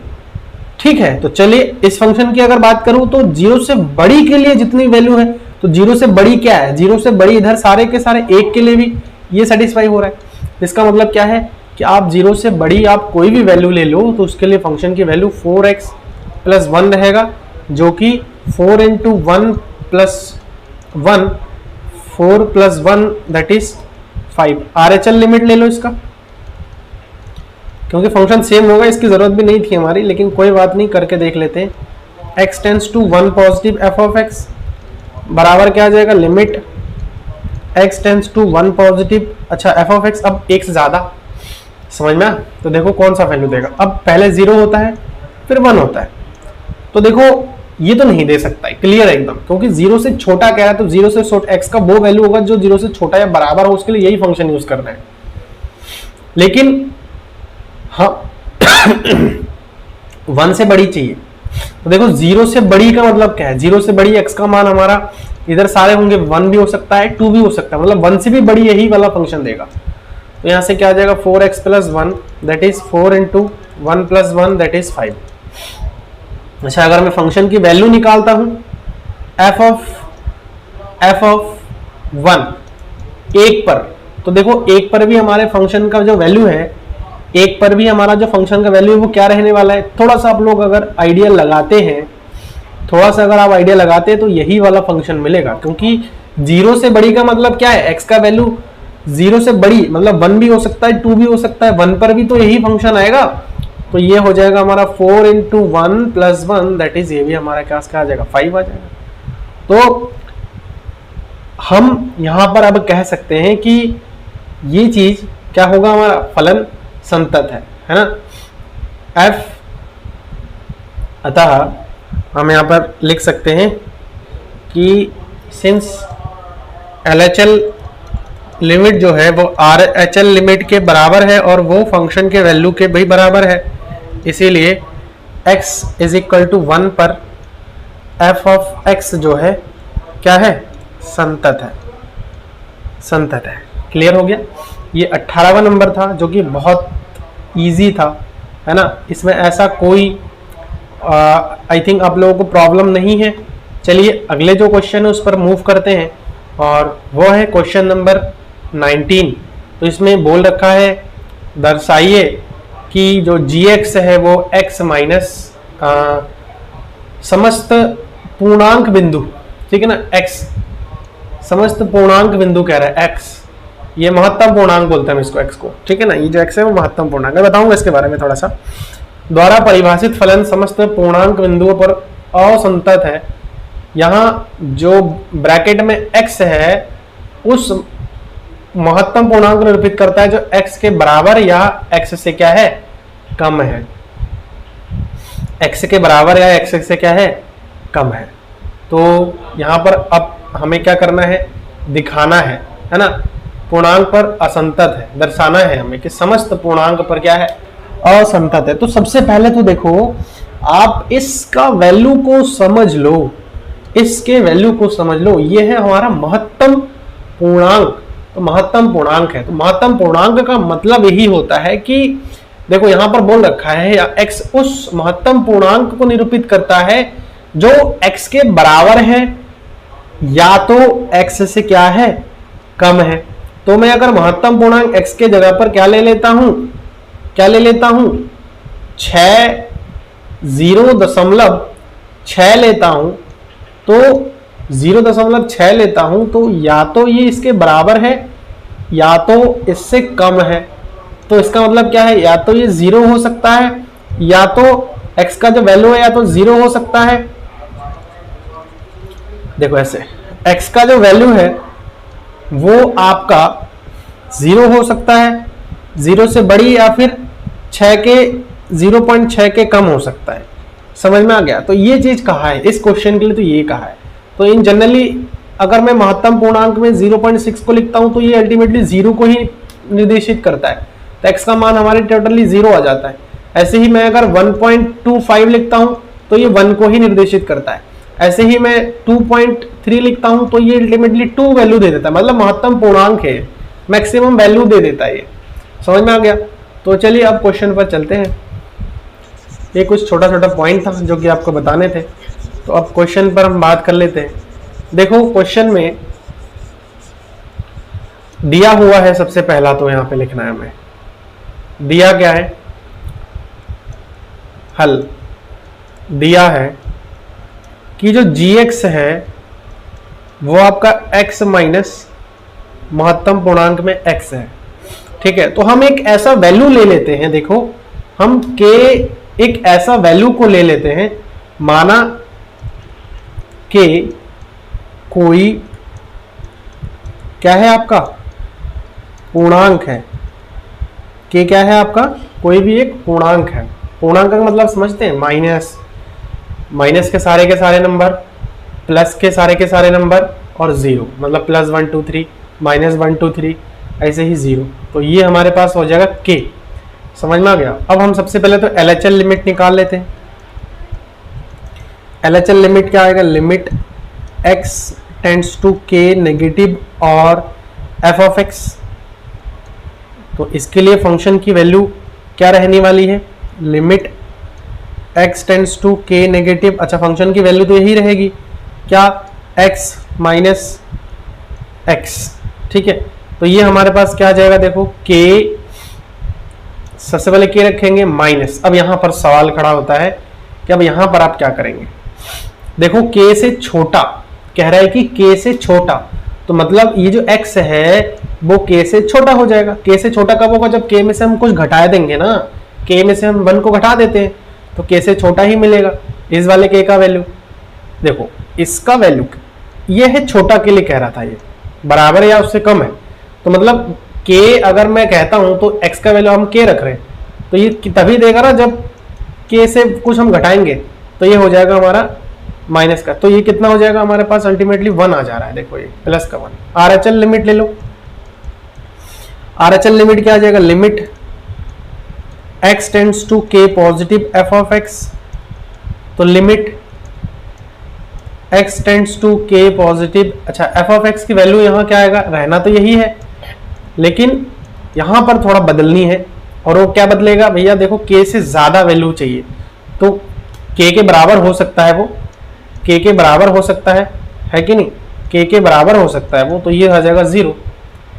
S1: ठीक है। तो चलिए इस फंक्शन की अगर बात करूं तो 0 से बड़ी के लिए जितनी वैल्यू है, तो 0 से बड़ी क्या है, 0 से बड़ी इधर सारे के सारे 1 के लिए भी ये सेटिस्फाई हो रहा है। इसका मतलब क्या है कि आप 0 से बड़ी आप कोई भी वैल्यू ले लो तो उसके लिए फंक्शन की वैल्यू 4x प्लस 1 रहेगा, जो कि 4 into 1 plus 1, 4 plus 1 that is 5। RHL limit ले लो इसका, क्योंकि फंक्शन सेम होगा, इसकी जरूरत भी नहीं थी हमारी, लेकिन कोई बात नहीं, करके देख लेते हैं। x tends to 1 positive f of x बराबर क्या आ जाएगा, limit x tends to 1 positive, अच्छा f ऑफ x अब 1 से ज्यादा, समझ में, तो देखो कौन सा वैल्यू देगा। अब पहले 0 होता है फिर 1 होता है, तो देखो ये तो नहीं दे सकता है, क्लियर है एकदम, क्योंकि 0 से छोटा कह रहा है, तो 0 से छोटा x का वो वैल्यू होगा जो 0 से छोटा या बराबर हो, उसके लिए यही फंक्शन यूज करना है। लेकिन हाँ 1 से बड़ी चाहिए, तो देखो 0 से बड़ी का मतलब क्या है, 0 से बड़ी x का मान हमारा इधर सारे होंगे, 1 भी हो सकता है 2 भी हो सकता है, मतलब 1 से भी बड़ी यही वाला फंक्शन देगा। तो यहां से क्या आ जाएगा 4x plus 1 that is 4 into 1 plus 1 that is 5। अच्छा, अगर मैं फंक्शन की वैल्यू निकालता हूं f ऑफ 1 1 पर, तो देखो 1 पर भी हमारे फंक्शन का जो वैल्यू है, 1 पर भी हमारा जो फंक्शन का वैल्यू है वो क्या रहने वाला है, थोड़ा सा आप लोग अगर आइडिया लगाते हैं, थोड़ा सा अगर आप आइडिया लगाते हैं तो यही वाला फंक्शन मिलेगा, क्योंकि 0 से बड़ी का मतलब क्या है, x का वैल्यू 0 से बड़ी मतलब 1 भी हो सकता है 2 भी हो सकता है, 1 पर भी तो यही फंक्शन आएगा। तो ये हो जाएगा हमारा 4 इंटू 1 प्लस 1 दैट इज, ये भी हमारा क्या आ जाएगा 5 आ जाएगा। तो हम यहां पर अब कह सकते हैं कि ये चीज क्या होगा, हमारा फलन संतत है ना f। अतः हम यहां पर लिख सकते हैं कि सिंस LHL लिमिट जो है वो RHL लिमिट के बराबर है और वो फंक्शन के वैल्यू के भी बराबर है, इसीलिए x इज इक्वल टू 1 पर f ऑफ x जो है क्या है, संतत है, संतत है। क्लियर हो गया। ये 18वां नंबर था जो कि बहुत इजी था, है ना, इसमें ऐसा कोई आई थिंक आप लोगों को प्रॉब्लम नहीं है। चलिए अगले जो क्वेश्चन है उस पर मूव करते हैं, और वो है क्वेश्चन नंबर 19। तो इसमें बोल रखा है दर्शाइए कि जो gx है वो x माइनस समस्त पूर्णांक बिंदु, ठीक है ना, x समस्त पूर्णांक बिंदु कह रहा है, x ये महत्तम पूर्णांक बोलते हैं इसको, x को, ठीक है ना, ये जो x है वो महत्तम पूर्णांक है, बताऊंगा इसके बारे में थोड़ा सा। द्वारा परिभाषित फलन समस्त पूर्णांक बिंदुओं पर असंतत है। यहाँ जो ब्रैकेट में x है उस महत्तम पूर्णांक निरूपित करता है जो x के बराबर या x से क्या है, कम है, x के बराबर या x से क्या है, कम है। तो यहाँ पर अब हमें क्या करना है, दिखाना है ना, पूर्णांक पर असंतत है, दर्शाना है हमें कि समस्त पूर्णांक पर क्या है, असंतत है। तो सबसे पहले तो देखो आप इसका वैल्यू को समझ लो, इसके वैल्यू को समझ लो, ये है हमारा महत्तम पूर्णांक। तो महत्तम पूर्णांक है, तो महत्तम पूर्णांक का मतलब यही होता है कि देखो यहां पर बोल रखा है x उस महत्तम पूर्णांक को निरूपित करता है जो x के बराबर है या तो x से क्या है, कम है। तो मैं अगर महत्तम पूर्णांक x के जगह पर क्या ले लेता हूं, 0.6 लेता हूं, तो 0.6 लेता हूं, तो या तो ये इसके बराबर है या तो इससे कम है। तो इसका मतलब क्या है, या तो ये 0 हो सकता है या तो x का जो वैल्यू है या तो 0 हो सकता है। देखो ऐसे x का जो वैल्यू है वो आपका 0 हो सकता है, 0 से बड़ी, या फिर 0.6 के कम हो सकता है। समझ में आ गया। तो ये चीज कहा है इस क्वेश्चन के लिए, तो ये कहा है। तो इन जनरली अगर मैं महत्तम पूर्णांक में 0.6 को लिखता हूं तो ये अल्टीमेटली 0 को ही निर्देशित करता है, तो x का मान हमारे टोटली 0 आ जाता है। ऐसे ही मैं अगर 1.25 लिखता हूं तो ये 1 को ही निर्देशित करता है। ऐसे ही मैं 2.3 लिखता हूं तो ये अल्टीमेटली 2 वैल्यू दे देता है, मतलब महत्तम पूर्णांक है, मैक्सिमम वैल्यू दे देता है। ये समझ में आ गया। तो चलिए अब क्वेश्चन पर चलते हैं। ये कुछ छोटा छोटा पॉइंट था जो कि आपको बताने थे, तो अब क्वेश्चन पर हम बात कर लेते हैं। देखो क्वेश्चन में दिया हुआ है, सबसे पहला तो यहां पे लिखना है हमें, दिया क्या है, हल दिया है कि जो gx है वो आपका x माइनस महत्तम पूर्णांक में x है, ठीक है। तो हम एक ऐसा वैल्यू ले लेते हैं, देखो हम k एक ऐसा वैल्यू को ले लेते हैं, माना k कोई क्या है आपका पूर्णांक है, k क्या है आपका कोई भी एक पूर्णांक है। पूर्णांक का मतलब समझते हैं, माइनस माइनस के सारे नंबर, प्लस के सारे नंबर और जीरो, मतलब प्लस 1 2 3, माइनस 1 2 3, ऐसे ही जीरो। तो ये हमारे पास हो जाएगा k। समझ में आ गया। अब हम सबसे पहले तो LHL लिमिट निकाल लेते हैं। LHL लिमिट क्या आएगा, limit x tends to k negative और f ऑफ x। तो इसके लिए फंक्शन की वैल्यू क्या रहने वाली है, limit x tends to k negative. अच्छा, फंक्शन की वैल्यू तो यही रहेगी क्या, x माइनस x। ठीक है, तो ये हमारे पास क्या आ जाएगा, देखो k, सबसे पहले k रखेंगे माइनस। अब यहां पर सवाल खड़ा होता है कि अब यहां पर आप क्या करेंगे। देखो k से छोटा कह रहा है कि k से छोटा, तो मतलब ये जो x है वो k से छोटा हो जाएगा। k से छोटा कब होगा, जब k में से हम कुछ घटा देंगे ना, k में से हम 1 को घटा देते हैं तो k से छोटा ही मिलेगा इस वाले k का वैल्यू। देखो इसका वैल्यू ये है, छोटा के लिए कह रहा था, ये बराबर या उससे कम है। तो मतलब k अगर मैं कहता हूं तो x का वैल्यू हम k रख रहे हैं, तो ये तभी देगा ना जब k से कुछ हम घटाएंगे, तो ये हो जाएगा हमारा माइनस का। तो ये कितना हो जाएगा हमारे पास, अल्टीमेटली 1 आ जा रहा है। देखो ये प्लस का 1। RHL लिमिट ले लो। RHL लिमिट क्या आ जाएगा, limit x tends to k positive f of x। तो limit x tends to k positive, अच्छा f ऑफ x की वैल्यू यहाँ क्या आएगा, रहना तो यही है लेकिन यहां पर थोड़ा बदलनी है। और वो क्या बदलेगा भैया, देखो k से ज्यादा वैल्यू चाहिए, तो k के बराबर हो सकता है, वो k के बराबर हो सकता है कि नहीं, k के बराबर हो सकता है वो, तो ये आ जाएगा 0।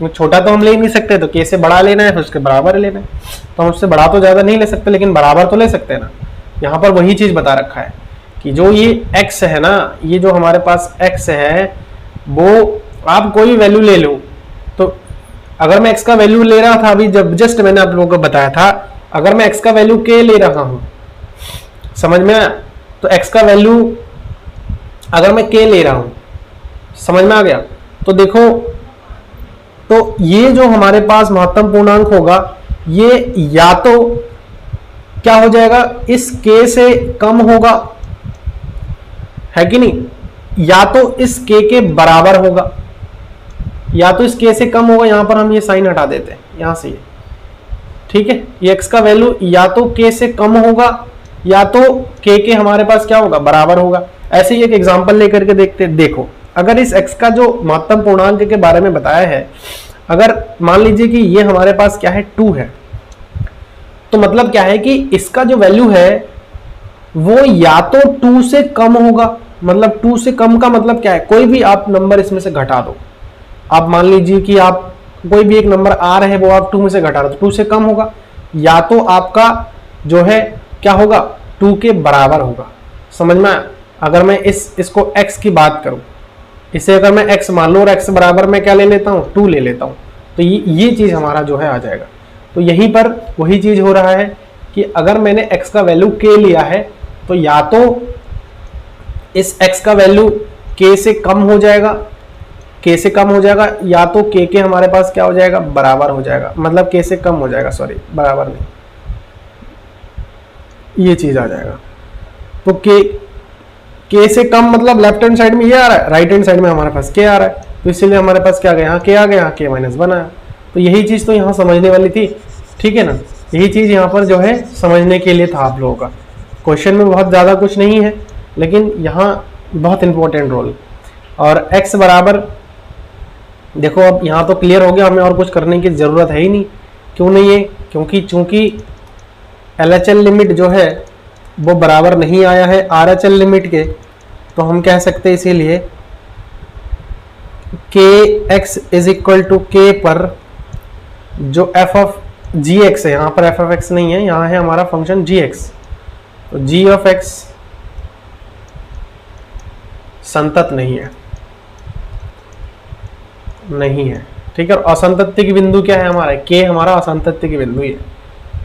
S1: छोटा तो हम ले नहीं सकते, तो k से बड़ा लेना है, फिर उसके बराबर लेना है। तो हम उससे बड़ा तो ज्यादा नहीं ले सकते, लेकिन बराबर तो ले सकते हैं ना। यहाँ पर वही चीज बता रखा है कि जो ये x है ना, ये जो हमारे पास x है, वो आप कोई वैल्यू ले लो। तो अगर मैं x का वैल्यू ले रहा था अभी, जब जस्ट मैंने आप लोगों को बताया था, अगर मैं x का वैल्यू k ले रहा हूं, समझ में आया, तो x का वैल्यू अगर मैं k ले रहा हूं, समझ में आ गया, तो देखो, तो ये जो हमारे पास महत्तम पूर्णांक होगा, ये या तो क्या हो जाएगा, इस k से कम होगा, है कि नहीं, या तो इस k के बराबर होगा, या तो इस k से कम होगा। यहां पर हम ये साइन हटा देते हैं यहां से, ये ठीक है, ये x का वैल्यू या तो k से कम होगा या तो k के हमारे पास क्या होगा, बराबर होगा। ऐसे ही एक एग्जांपल लेकर के देखते हैं। देखो अगर इस x का जो महत्तम पूर्णांक के बारे में बताया है, अगर मान लीजिए कि ये हमारे पास क्या है, 2 है, तो मतलब क्या है कि इसका जो वैल्यू है वो या तो 2 से कम होगा, मतलब 2 से कम का मतलब क्या है, कोई भी आप नंबर इसमें से घटा दो। आप मान लीजिए कि आप कोई भी एक नंबर आ रहे हैं, वो आप 2 में से घटा रहे हो, तो 2 से कम होगा, या तो आपका जो है क्या होगा, 2 के बराबर होगा। समझ में आया। अगर मैं इसको x की बात करूं, इसे अगर मैं x मान लो और x बराबर मैं क्या ले लेता हूं, 2 ले लेता हूं, तो ये चीज हमारा जो है आ जाएगा। तो यहीं पर वही चीज हो रहा है कि अगर मैंने x का वैल्यू k लिया है, तो या तो इस x का वैल्यू k से कम हो जाएगा, k से कम हो जाएगा, या तो k के हमारे पास क्या हो जाएगा, बराबर हो जाएगा, मतलब k से कम हो जाएगा, सॉरी बराबर नहीं, ये चीज आ जाएगा। तो k से कम मतलब लेफ्ट हैंड साइड में ये आ रहा है, राइट हैंड साइड में हमारे पास k आ रहा है, तो इसलिए हमारे पास क्या आ गया, यहाँ k आ गया, यहाँ k माइनस 1 आया। तो यही चीज तो यहाँ समझने वाली थी, ठीक है ना, यही चीज यहाँ पर जो है समझने के लिए था आप लोगों का। क्वेश्चन में बहुत ज्यादा कुछ नहीं है, लेकिन यहाँ बहुत इंपॉर्टेंट रोल। और x बराबर, देखो अब यहाँ तो क्लियर हो गया, हमें और कुछ करने की जरूरत है ही नहीं। क्यों नहीं है, क्योंकि चूंकि LHL लिमिट जो है वो बराबर नहीं आया है RHL लिमिट के, तो हम कह सकते हैं इसीलिए kx is equal to k पर जो f ऑफ gx है, यहाँ पर f ऑफ x नहीं है, यहाँ है हमारा फंक्शन gx, तो g ऑफ x संतत नहीं है, नहीं है, ठीक है। और असंतत्य की बिंदु क्या है हमारा, k हमारा असंतत्य की बिंदु है,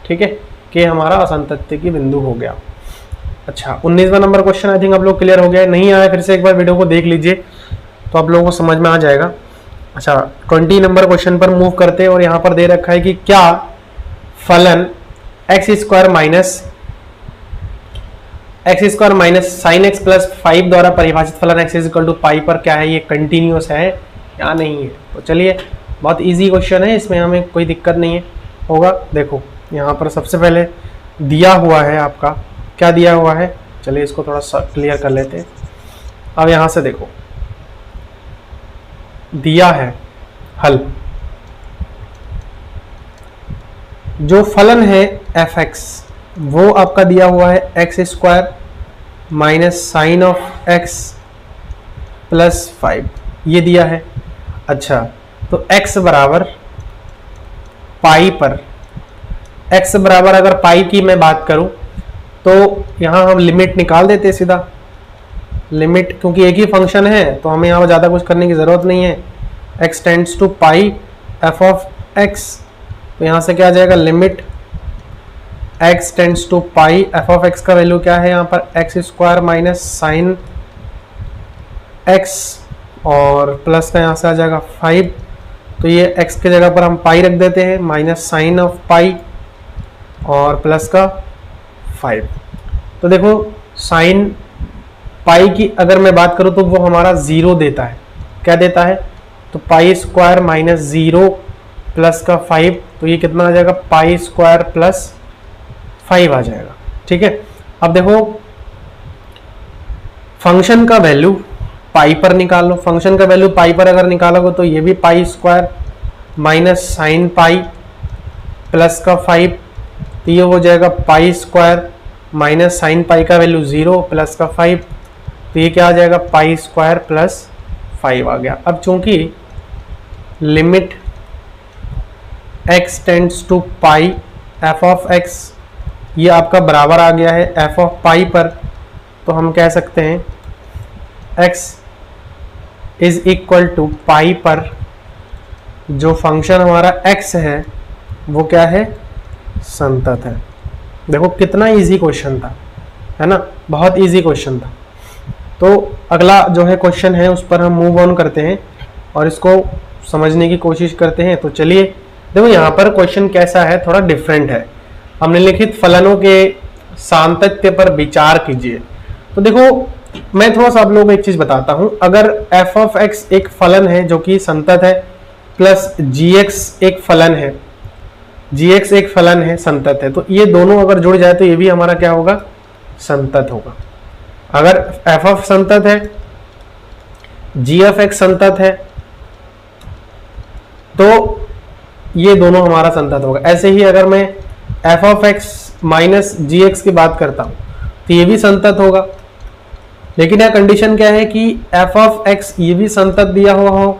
S1: ठीक है, k हमारा असंतत्य की बिंदु हो गया। अच्छा 19वां नंबर क्वेश्चन आई थिंक आप लोग क्लियर हो गया है, नहीं आया फिर से एक बार वीडियो को देख लीजिए तो आप लोगों को समझ में आ जाएगा। अच्छा 20 नंबर क्वेश्चन पर मूव करते हैं, और यहाँ पर दे रखा है कि क्या फलन x² minus x square minus sine x plus 5 द्वारा परिभाषित फलन एक्स इक्वल टू पाई पर क्या है, ये कंटिन्यूस है या नहीं है। तो चलिए बहुत इजी क्वेश्चन है, इसमें हमें कोई दिक्कत नहीं है होगा। देखो यहाँ पर सबसे पहले दिया हुआ है आपका, क्या दिया हुआ है, चलिए इसको थोड़ा सा क्लियर कर लेते हैं। अब यहाँ से देखो दिया है हल, जो फलन है एफ एक्स वो आपका दिया हुआ है x square minus sine of x plus 5, ये दिया है। अच्छा तो x बराबर पाई पर, x बराबर अगर पाई की मैं बात करूं तो यहां हम लिमिट निकाल देते सीधा, लिमिट क्योंकि एक ही फंक्शन है तो हमें यहाँ ज़्यादा कुछ करने की ज़रूरत नहीं है। x tends to pi F of x, तो यहाँ से क्या आ जाएगा, limit x tends to pi F of x का वैल्यू क्या है यहाँ पर x square minus sine x और प्लस का यहाँ से आ जाएगा 5, तो ये x के जगह पर हम पाई रख देते हैं माइनस साइन ऑफ पाई और प्लस का 5। तो देखो साइन पाई की अगर मैं बात करूं तो वो हमारा 0 देता है, क्या देता है, तो पाई स्क्वायर माइनस 0 प्लस का 5, तो ये कितना आ जाएगा, पाई स्क्वायर प्लस 5 आ जाएगा। ठीक है, अब देखो फंक्शन का वैल्यू पाई पर निकाल लो, फंक्शन का वैल्यू पाई पर अगर निकालोगे तो ये भी pi square minus sine pi plus का 5, तो ये हो जाएगा pi square minus sine pi का वैल्यू 0 प्लस का 5, तो ये क्या आ जाएगा, पाई स्क्वायर प्लस 5 आ गया। अब चूंकि limit x tends to pi F of x ये आपका बराबर आ गया है एफ ऑफ पाई पर, तो हम कह सकते हैं x इज इक्वल टू पाई पर जो फंक्शन हमारा x है वो क्या है, संतत है। देखो कितना इजी क्वेश्चन था, है ना, बहुत इजी क्वेश्चन था। तो अगला जो है क्वेश्चन है उस पर हम मूव ऑन करते हैं और इसको समझने की कोशिश करते हैं। तो चलिए देखो यहाँ पर क्वेश्चन कैसा है, थोड़ा डिफरेंट है। हमने लिखित फलनों के सातत्य पर विचार कीजिए। तो देखो मैं थोड़ा सा आप लोगों को एक चीज बताता हूं, अगर f ऑफ x एक फलन है जो कि संतत है प्लस gx एक फलन है, gx एक फलन है संतत है, तो ये दोनों अगर जुड़ जाए तो ये भी हमारा क्या होगा, संतत होगा। अगर f ऑफ संतत है, g ऑफ x संतत है, तो ये दोनों हमारा संतत होगा। ऐसे ही अगर मैं f of x minus G x की बात करता हूं तो ये भी संतत होगा, लेकिन यह कंडीशन क्या है कि f ऑफ x ये भी संतत दिया हुआ हो,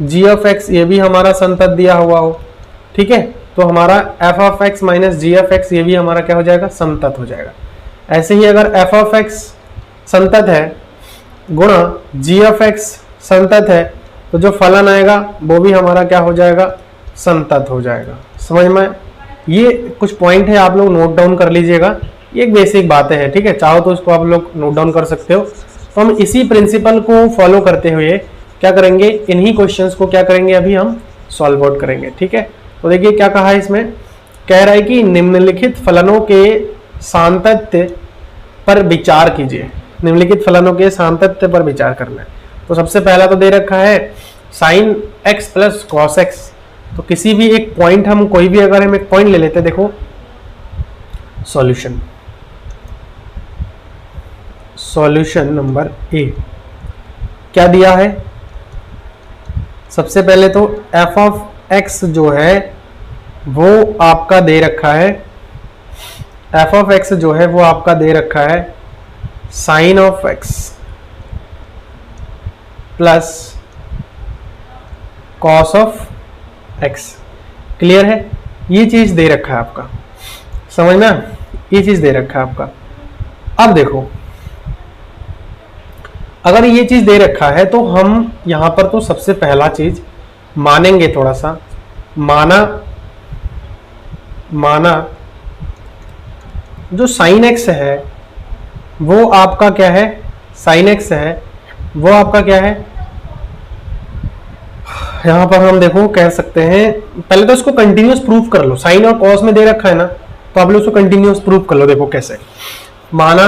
S1: g ऑफ x ये भी हमारा संतत दिया हुआ हो। ठीक है, तो हमारा f of x minus G of x ये भी हमारा क्या हो जाएगा, संतत हो जाएगा। ऐसे ही अगर f ऑफ x संतत है गुणा g ऑफ x संतत है, तो जो फलन आएगा वो भी हमारा क्या हो जाएगा, संतत हो जाएगा। समझ में, ये कुछ पॉइंट है, आप लोग नोट डाउन कर लीजिएगा, ये एक बेसिक बातें हैं। ठीक है, चाहो तो इसको आप लोग नोट डाउन कर सकते हो। तो हम इसी प्रिंसिपल को फॉलो करते हुए क्या करेंगे, इन्हीं क्वेश्चंस को क्या करेंगे, अभी हम सॉल्व आउट करेंगे। ठीक है, तो देखिए क्या कहा है इसमें, कह रहा है कि निम्नलिखित फलनों के सातत्य पर विचार कीजिए। निम्नलिखित फलनों के सातत्य पर विचार करना है। तो सबसे पहला तो दे रखा है sine x plus cos x, तो किसी भी एक पॉइंट हम कोई भी अगर हम एक पॉइंट ले लेते, देखो सॉल्यूशन, सॉल्यूशन नंबर ए क्या दिया है, सबसे पहले तो f ऑफ x जो है वो आपका दे रखा है, f ऑफ x जो है वो आपका दे रखा है sine of x plus cos of x। Clear है, ये चीज दे रखा है आपका, समझना, ये चीज दे रखा है आपका। अब देखो अगर ये चीज दे रखा है तो हम यहां पर तो सबसे पहला चीज मानेंगे, थोड़ा सा माना जो साइन एक्स है वो आपका क्या है, साइन एक्स है वो आपका क्या है, यहां पर हम देखो कह सकते हैं, पहले तो इसको कंटिन्यूअस प्रूफ कर लो, साइन और कॉस में दे रखा है ना, तो आप लोग इसको कंटिन्यूअस प्रूफ कर लो। देखो कैसे, माना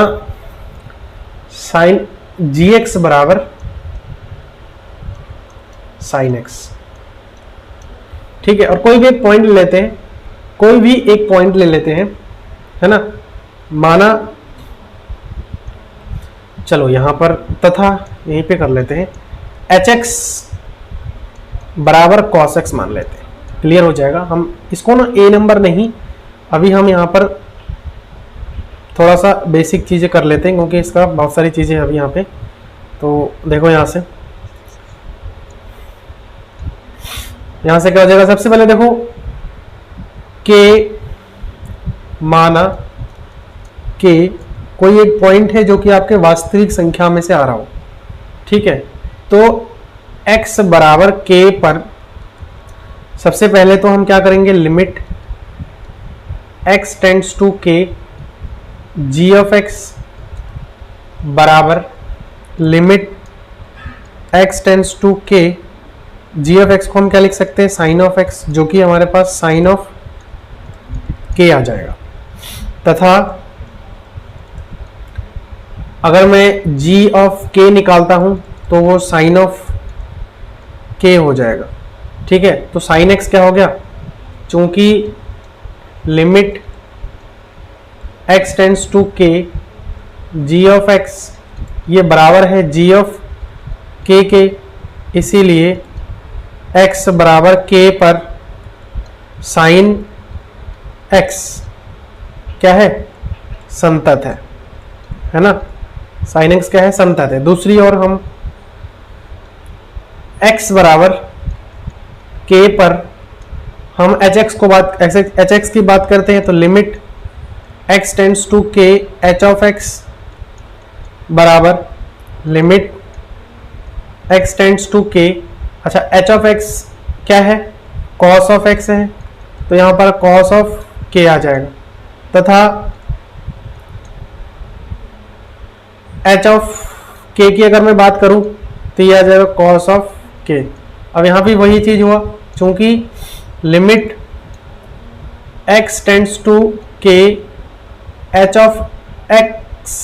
S1: साइन जी एक्स बराबर साइन एक्स। ठीक है, और कोई भी एक पॉइंट ले लेते हैं, कोई भी एक पॉइंट ले लेते हैं, है ना। माना चलो यहां पर तथा यहीं पे कर लेते हैं, एच एक्स बराबर कॉस एक्स मान लेते हैं, क्लियर हो जाएगा। हम इसको ना ए नंबर नहीं, अभी हम यहां पर थोड़ा सा बेसिक चीजें कर लेते हैं, क्योंकि इसका बहुत सारी चीजें अभी यहाँ पे। तो देखो यहां से क्या हो जाएगा, सबसे पहले देखो के माना के कोई एक पॉइंट है जो कि आपके वास्तविक संख्या में से आ रहा हो, ठीक है। तो x बराबर k पर सबसे पहले तो हम क्या करेंगे, limit x tends to k g of x बराबर limit x tends to k g of x को हम क्या लिख सकते हैं, साइन ऑफ x, जो कि हमारे पास साइन ऑफ k आ जाएगा। तथा अगर मैं g ऑफ k निकालता हूं तो वो साइन ऑफ k हो जाएगा, ठीक है। तो साइन x क्या हो गया, चूंकि limit x tends to k g of x ये बराबर है g ऑफ k के, इसीलिए x बराबर k पर साइन x क्या है, संतत है ना। साइन x क्या है, संतत है। दूसरी ओर हम x बराबर k पर हम hx को hx की बात करते हैं, तो limit x tends to k h of x बराबर limit x tends to k, अच्छा h ऑफ x क्या है, cos ऑफ x है, तो यहां पर cos ऑफ k आ जाएगा। तथा h ऑफ k की अगर मैं बात करूं तो यह आ जाएगा cos ऑफ k। अब यहां भी वही चीज हुआ, चूंकि limit x tends to k h of x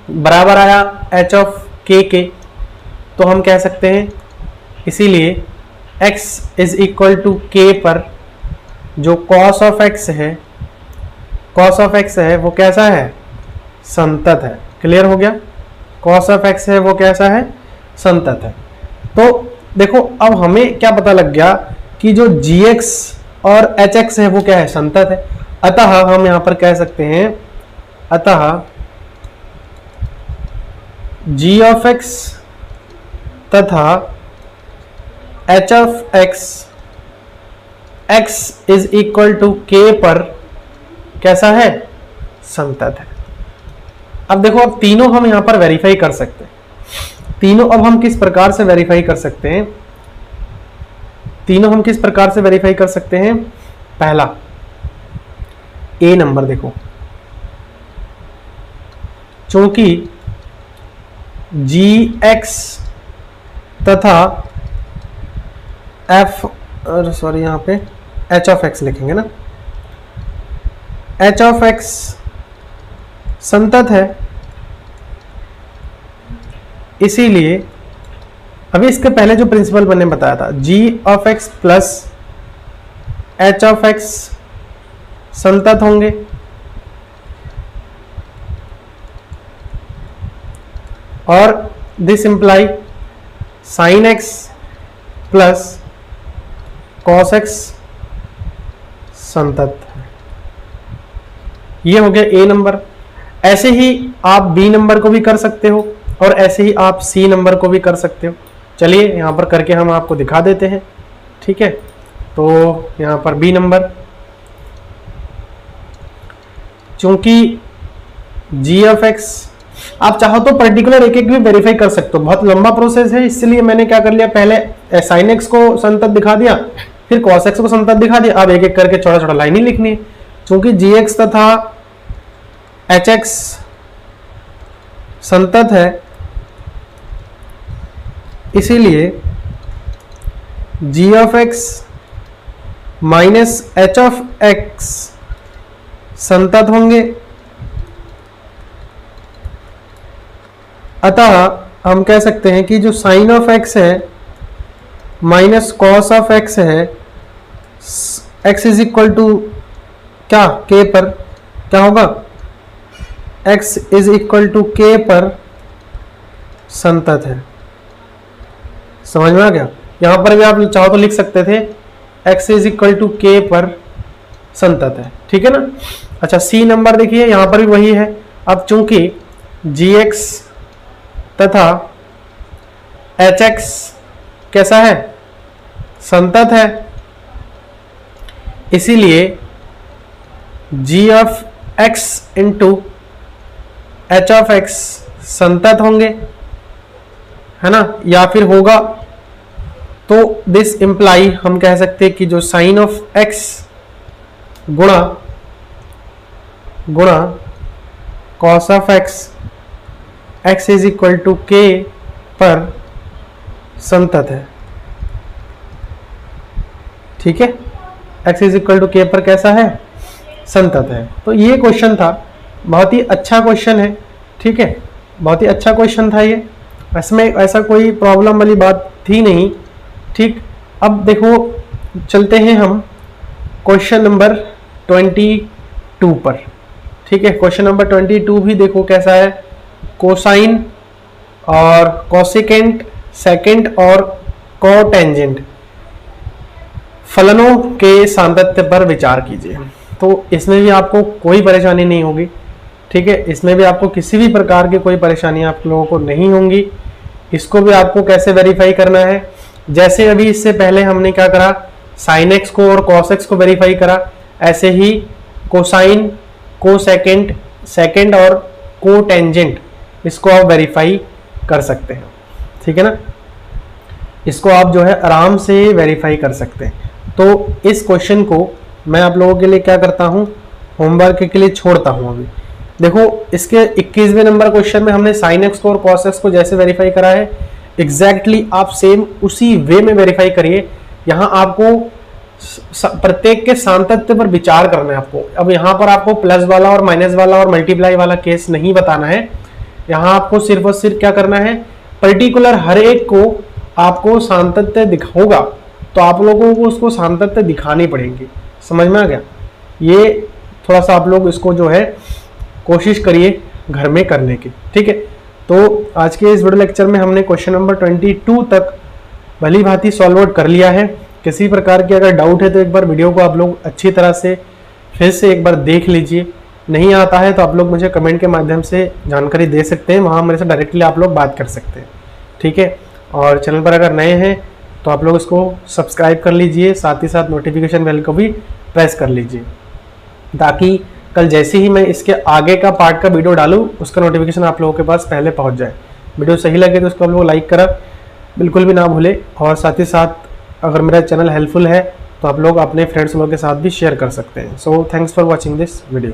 S1: बराबर आया h ऑफ k के, तो हम कह सकते हैं, इसीलिए x is equal to k पर जो cos ऑफ x है वो कैसा है, संतत है। क्लियर हो गया, cos ऑफ x है वो कैसा है, संतत है। तो देखो अब हमें क्या पता लग गया कि जो gx और hx है वो क्या है, संतत है। अतः हम यहां पर कह सकते हैं, अतः g ऑफ x तथा h of x is equal to k पर कैसा है, संतत है। अब देखो, अब तीनों हम यहां पर वेरीफाई कर सकते हैं। तीनों अब हम किस प्रकार से वेरीफाई कर सकते हैं, तीनों हम किस प्रकार से वेरीफाई कर सकते हैं। पहला ए नंबर देखो, चूंकि gx तथा यहां पे h ऑफ x लिखेंगे ना, h ऑफ x संतत है, इसीलिए अभी इसके पहले जो प्रिंसिपल मैंने बताया था, g of x plus h of x संतत होंगे, और this imply sine x plus cos x संतत है। ये हो गया ए नंबर। ऐसे ही आप बी नंबर को भी कर सकते हो, और ऐसे ही आप सी नंबर को भी कर सकते हो। चलिए यहां पर करके हम आपको दिखा देते हैं, ठीक है। तो यहां पर बी नंबर, चूंकि g ऑफ x आप चाहो तो पर्टिकुलर एक एक भी वेरीफाई कर सकते हो, बहुत लंबा प्रोसेस है, इसलिए मैंने क्या कर लिया, पहले साइन x को संतत दिखा दिया, फिर cos x को संतत दिखा दिया। अब एक एक करके छोटा छोटा लाइन ही लिखनी है। चूंकि gx तथा hx संतत है, इसीलिए g of x minus h of x संतत होंगे, अतः हम कह सकते हैं कि जो साइन ऑफ एक्स है माइनस कॉस ऑफ एक्स है, एक्स इज इक्वल टू क्या, के पर क्या होगा, x is equal to K पर संतत है। समझ में आ गया? यहां पर भी आप चाहो तो लिख सकते थे x is equal to K पर संतत है, ठीक है ना। अच्छा सी नंबर देखिए, यहां पर भी वही है। अब चूंकि जी एक्स तथा एच एक्स कैसा है, संतत है, इसीलिए G of X into H of X संतत होंगे, है ना, या फिर होगा। तो दिस इंप्लाई हम कह सकते हैं कि जो साइन ऑफ एक्स गुणा cos of x, x is equal to K पर संतत है, ठीक है। X is equal to K पर कैसा है, संतत है। तो ये क्वेश्चन था, बहुत ही अच्छा क्वेश्चन है, ठीक है, बहुत ही अच्छा क्वेश्चन था ये, इसमें ऐसा कोई प्रॉब्लम वाली बात थी नहीं, ठीक। अब देखो चलते हैं हम क्वेश्चन नंबर 22 पर, ठीक है। क्वेश्चन नंबर 22 भी देखो कैसा है, कोसाइन और कोसेकेंट, सेकेंड और कोटेंजेंट फलनों के सातत्य पर विचार कीजिए। तो इसमें भी आपको कोई परेशानी नहीं होगी, ठीक है, इसमें भी आपको किसी भी प्रकार की कोई परेशानी आप लोगों को नहीं होंगी। इसको भी आपको कैसे वेरीफाई करना है, जैसे अभी इससे पहले हमने क्या करा, साइन एक्स को और कॉस एक्स को वेरीफाई करा, ऐसे ही कोसाइन, कोसेकेंट, सेकेंड और कोटेंजेंट इसको आप वेरीफाई कर सकते हैं, ठीक है ना। इसको आप जो है आराम से वेरीफाई कर सकते हैं। तो इस क्वेश्चन को मैं आप लोगों के लिए क्या करता हूं, होमवर्क के लिए छोड़ता हूं। अभी देखो इसके 21वें नंबर क्वेश्चन में हमने साइन एक्स को और कॉस एक्स को जैसे वेरीफाई करा है, एग्जैक्टली आप सेम उसी वे में वेरीफाई करिए। यहाँ आपको प्रत्येक के सातत्य पर विचार करना है आपको। अब यहाँ पर आपको प्लस वाला और माइनस वाला और मल्टीप्लाई वाला केस नहीं बताना है, यहाँ आपको सिर्फ और सिर्फ क्या करना है, पर्टिकुलर हर एक को आपको सातत्य दिखाऊंगा तो आप लोगों को उसको सातत्य दिखानी पड़ेगी। समझ में आ गया? ये थोड़ा सा आप लोग इसको जो है कोशिश करिए घर में करने की, ठीक है। तो आज के इस वीडियो लेक्चर में हमने क्वेश्चन नंबर 22 तक भली भांति सॉल्व आउट कर लिया है। किसी प्रकार की अगर डाउट है तो एक बार वीडियो को आप लोग अच्छी तरह से फिर से एक बार देख लीजिए। नहीं आता है तो आप लोग मुझे कमेंट के माध्यम से जानकारी दे सकते हैं, वहाँ मेरे से डायरेक्टली आप लोग बात कर सकते हैं, ठीक है। और चैनल पर अगर नए हैं तो आप लोग इसको सब्सक्राइब कर लीजिए, साथ ही साथ नोटिफिकेशन बेल को भी प्रेस कर लीजिए, ताकि कल जैसे ही मैं इसके आगे का पार्ट का वीडियो डालूँ उसका नोटिफिकेशन आप लोगों के पास पहले पहुंच जाए। वीडियो सही लगे तो उसको आप लोग लाइक करा बिल्कुल भी ना भूले, और साथ ही साथ अगर मेरा चैनल हेल्पफुल है तो आप लोग अपने फ्रेंड्स लोगों के साथ भी शेयर कर सकते हैं। So thanks for watching this video.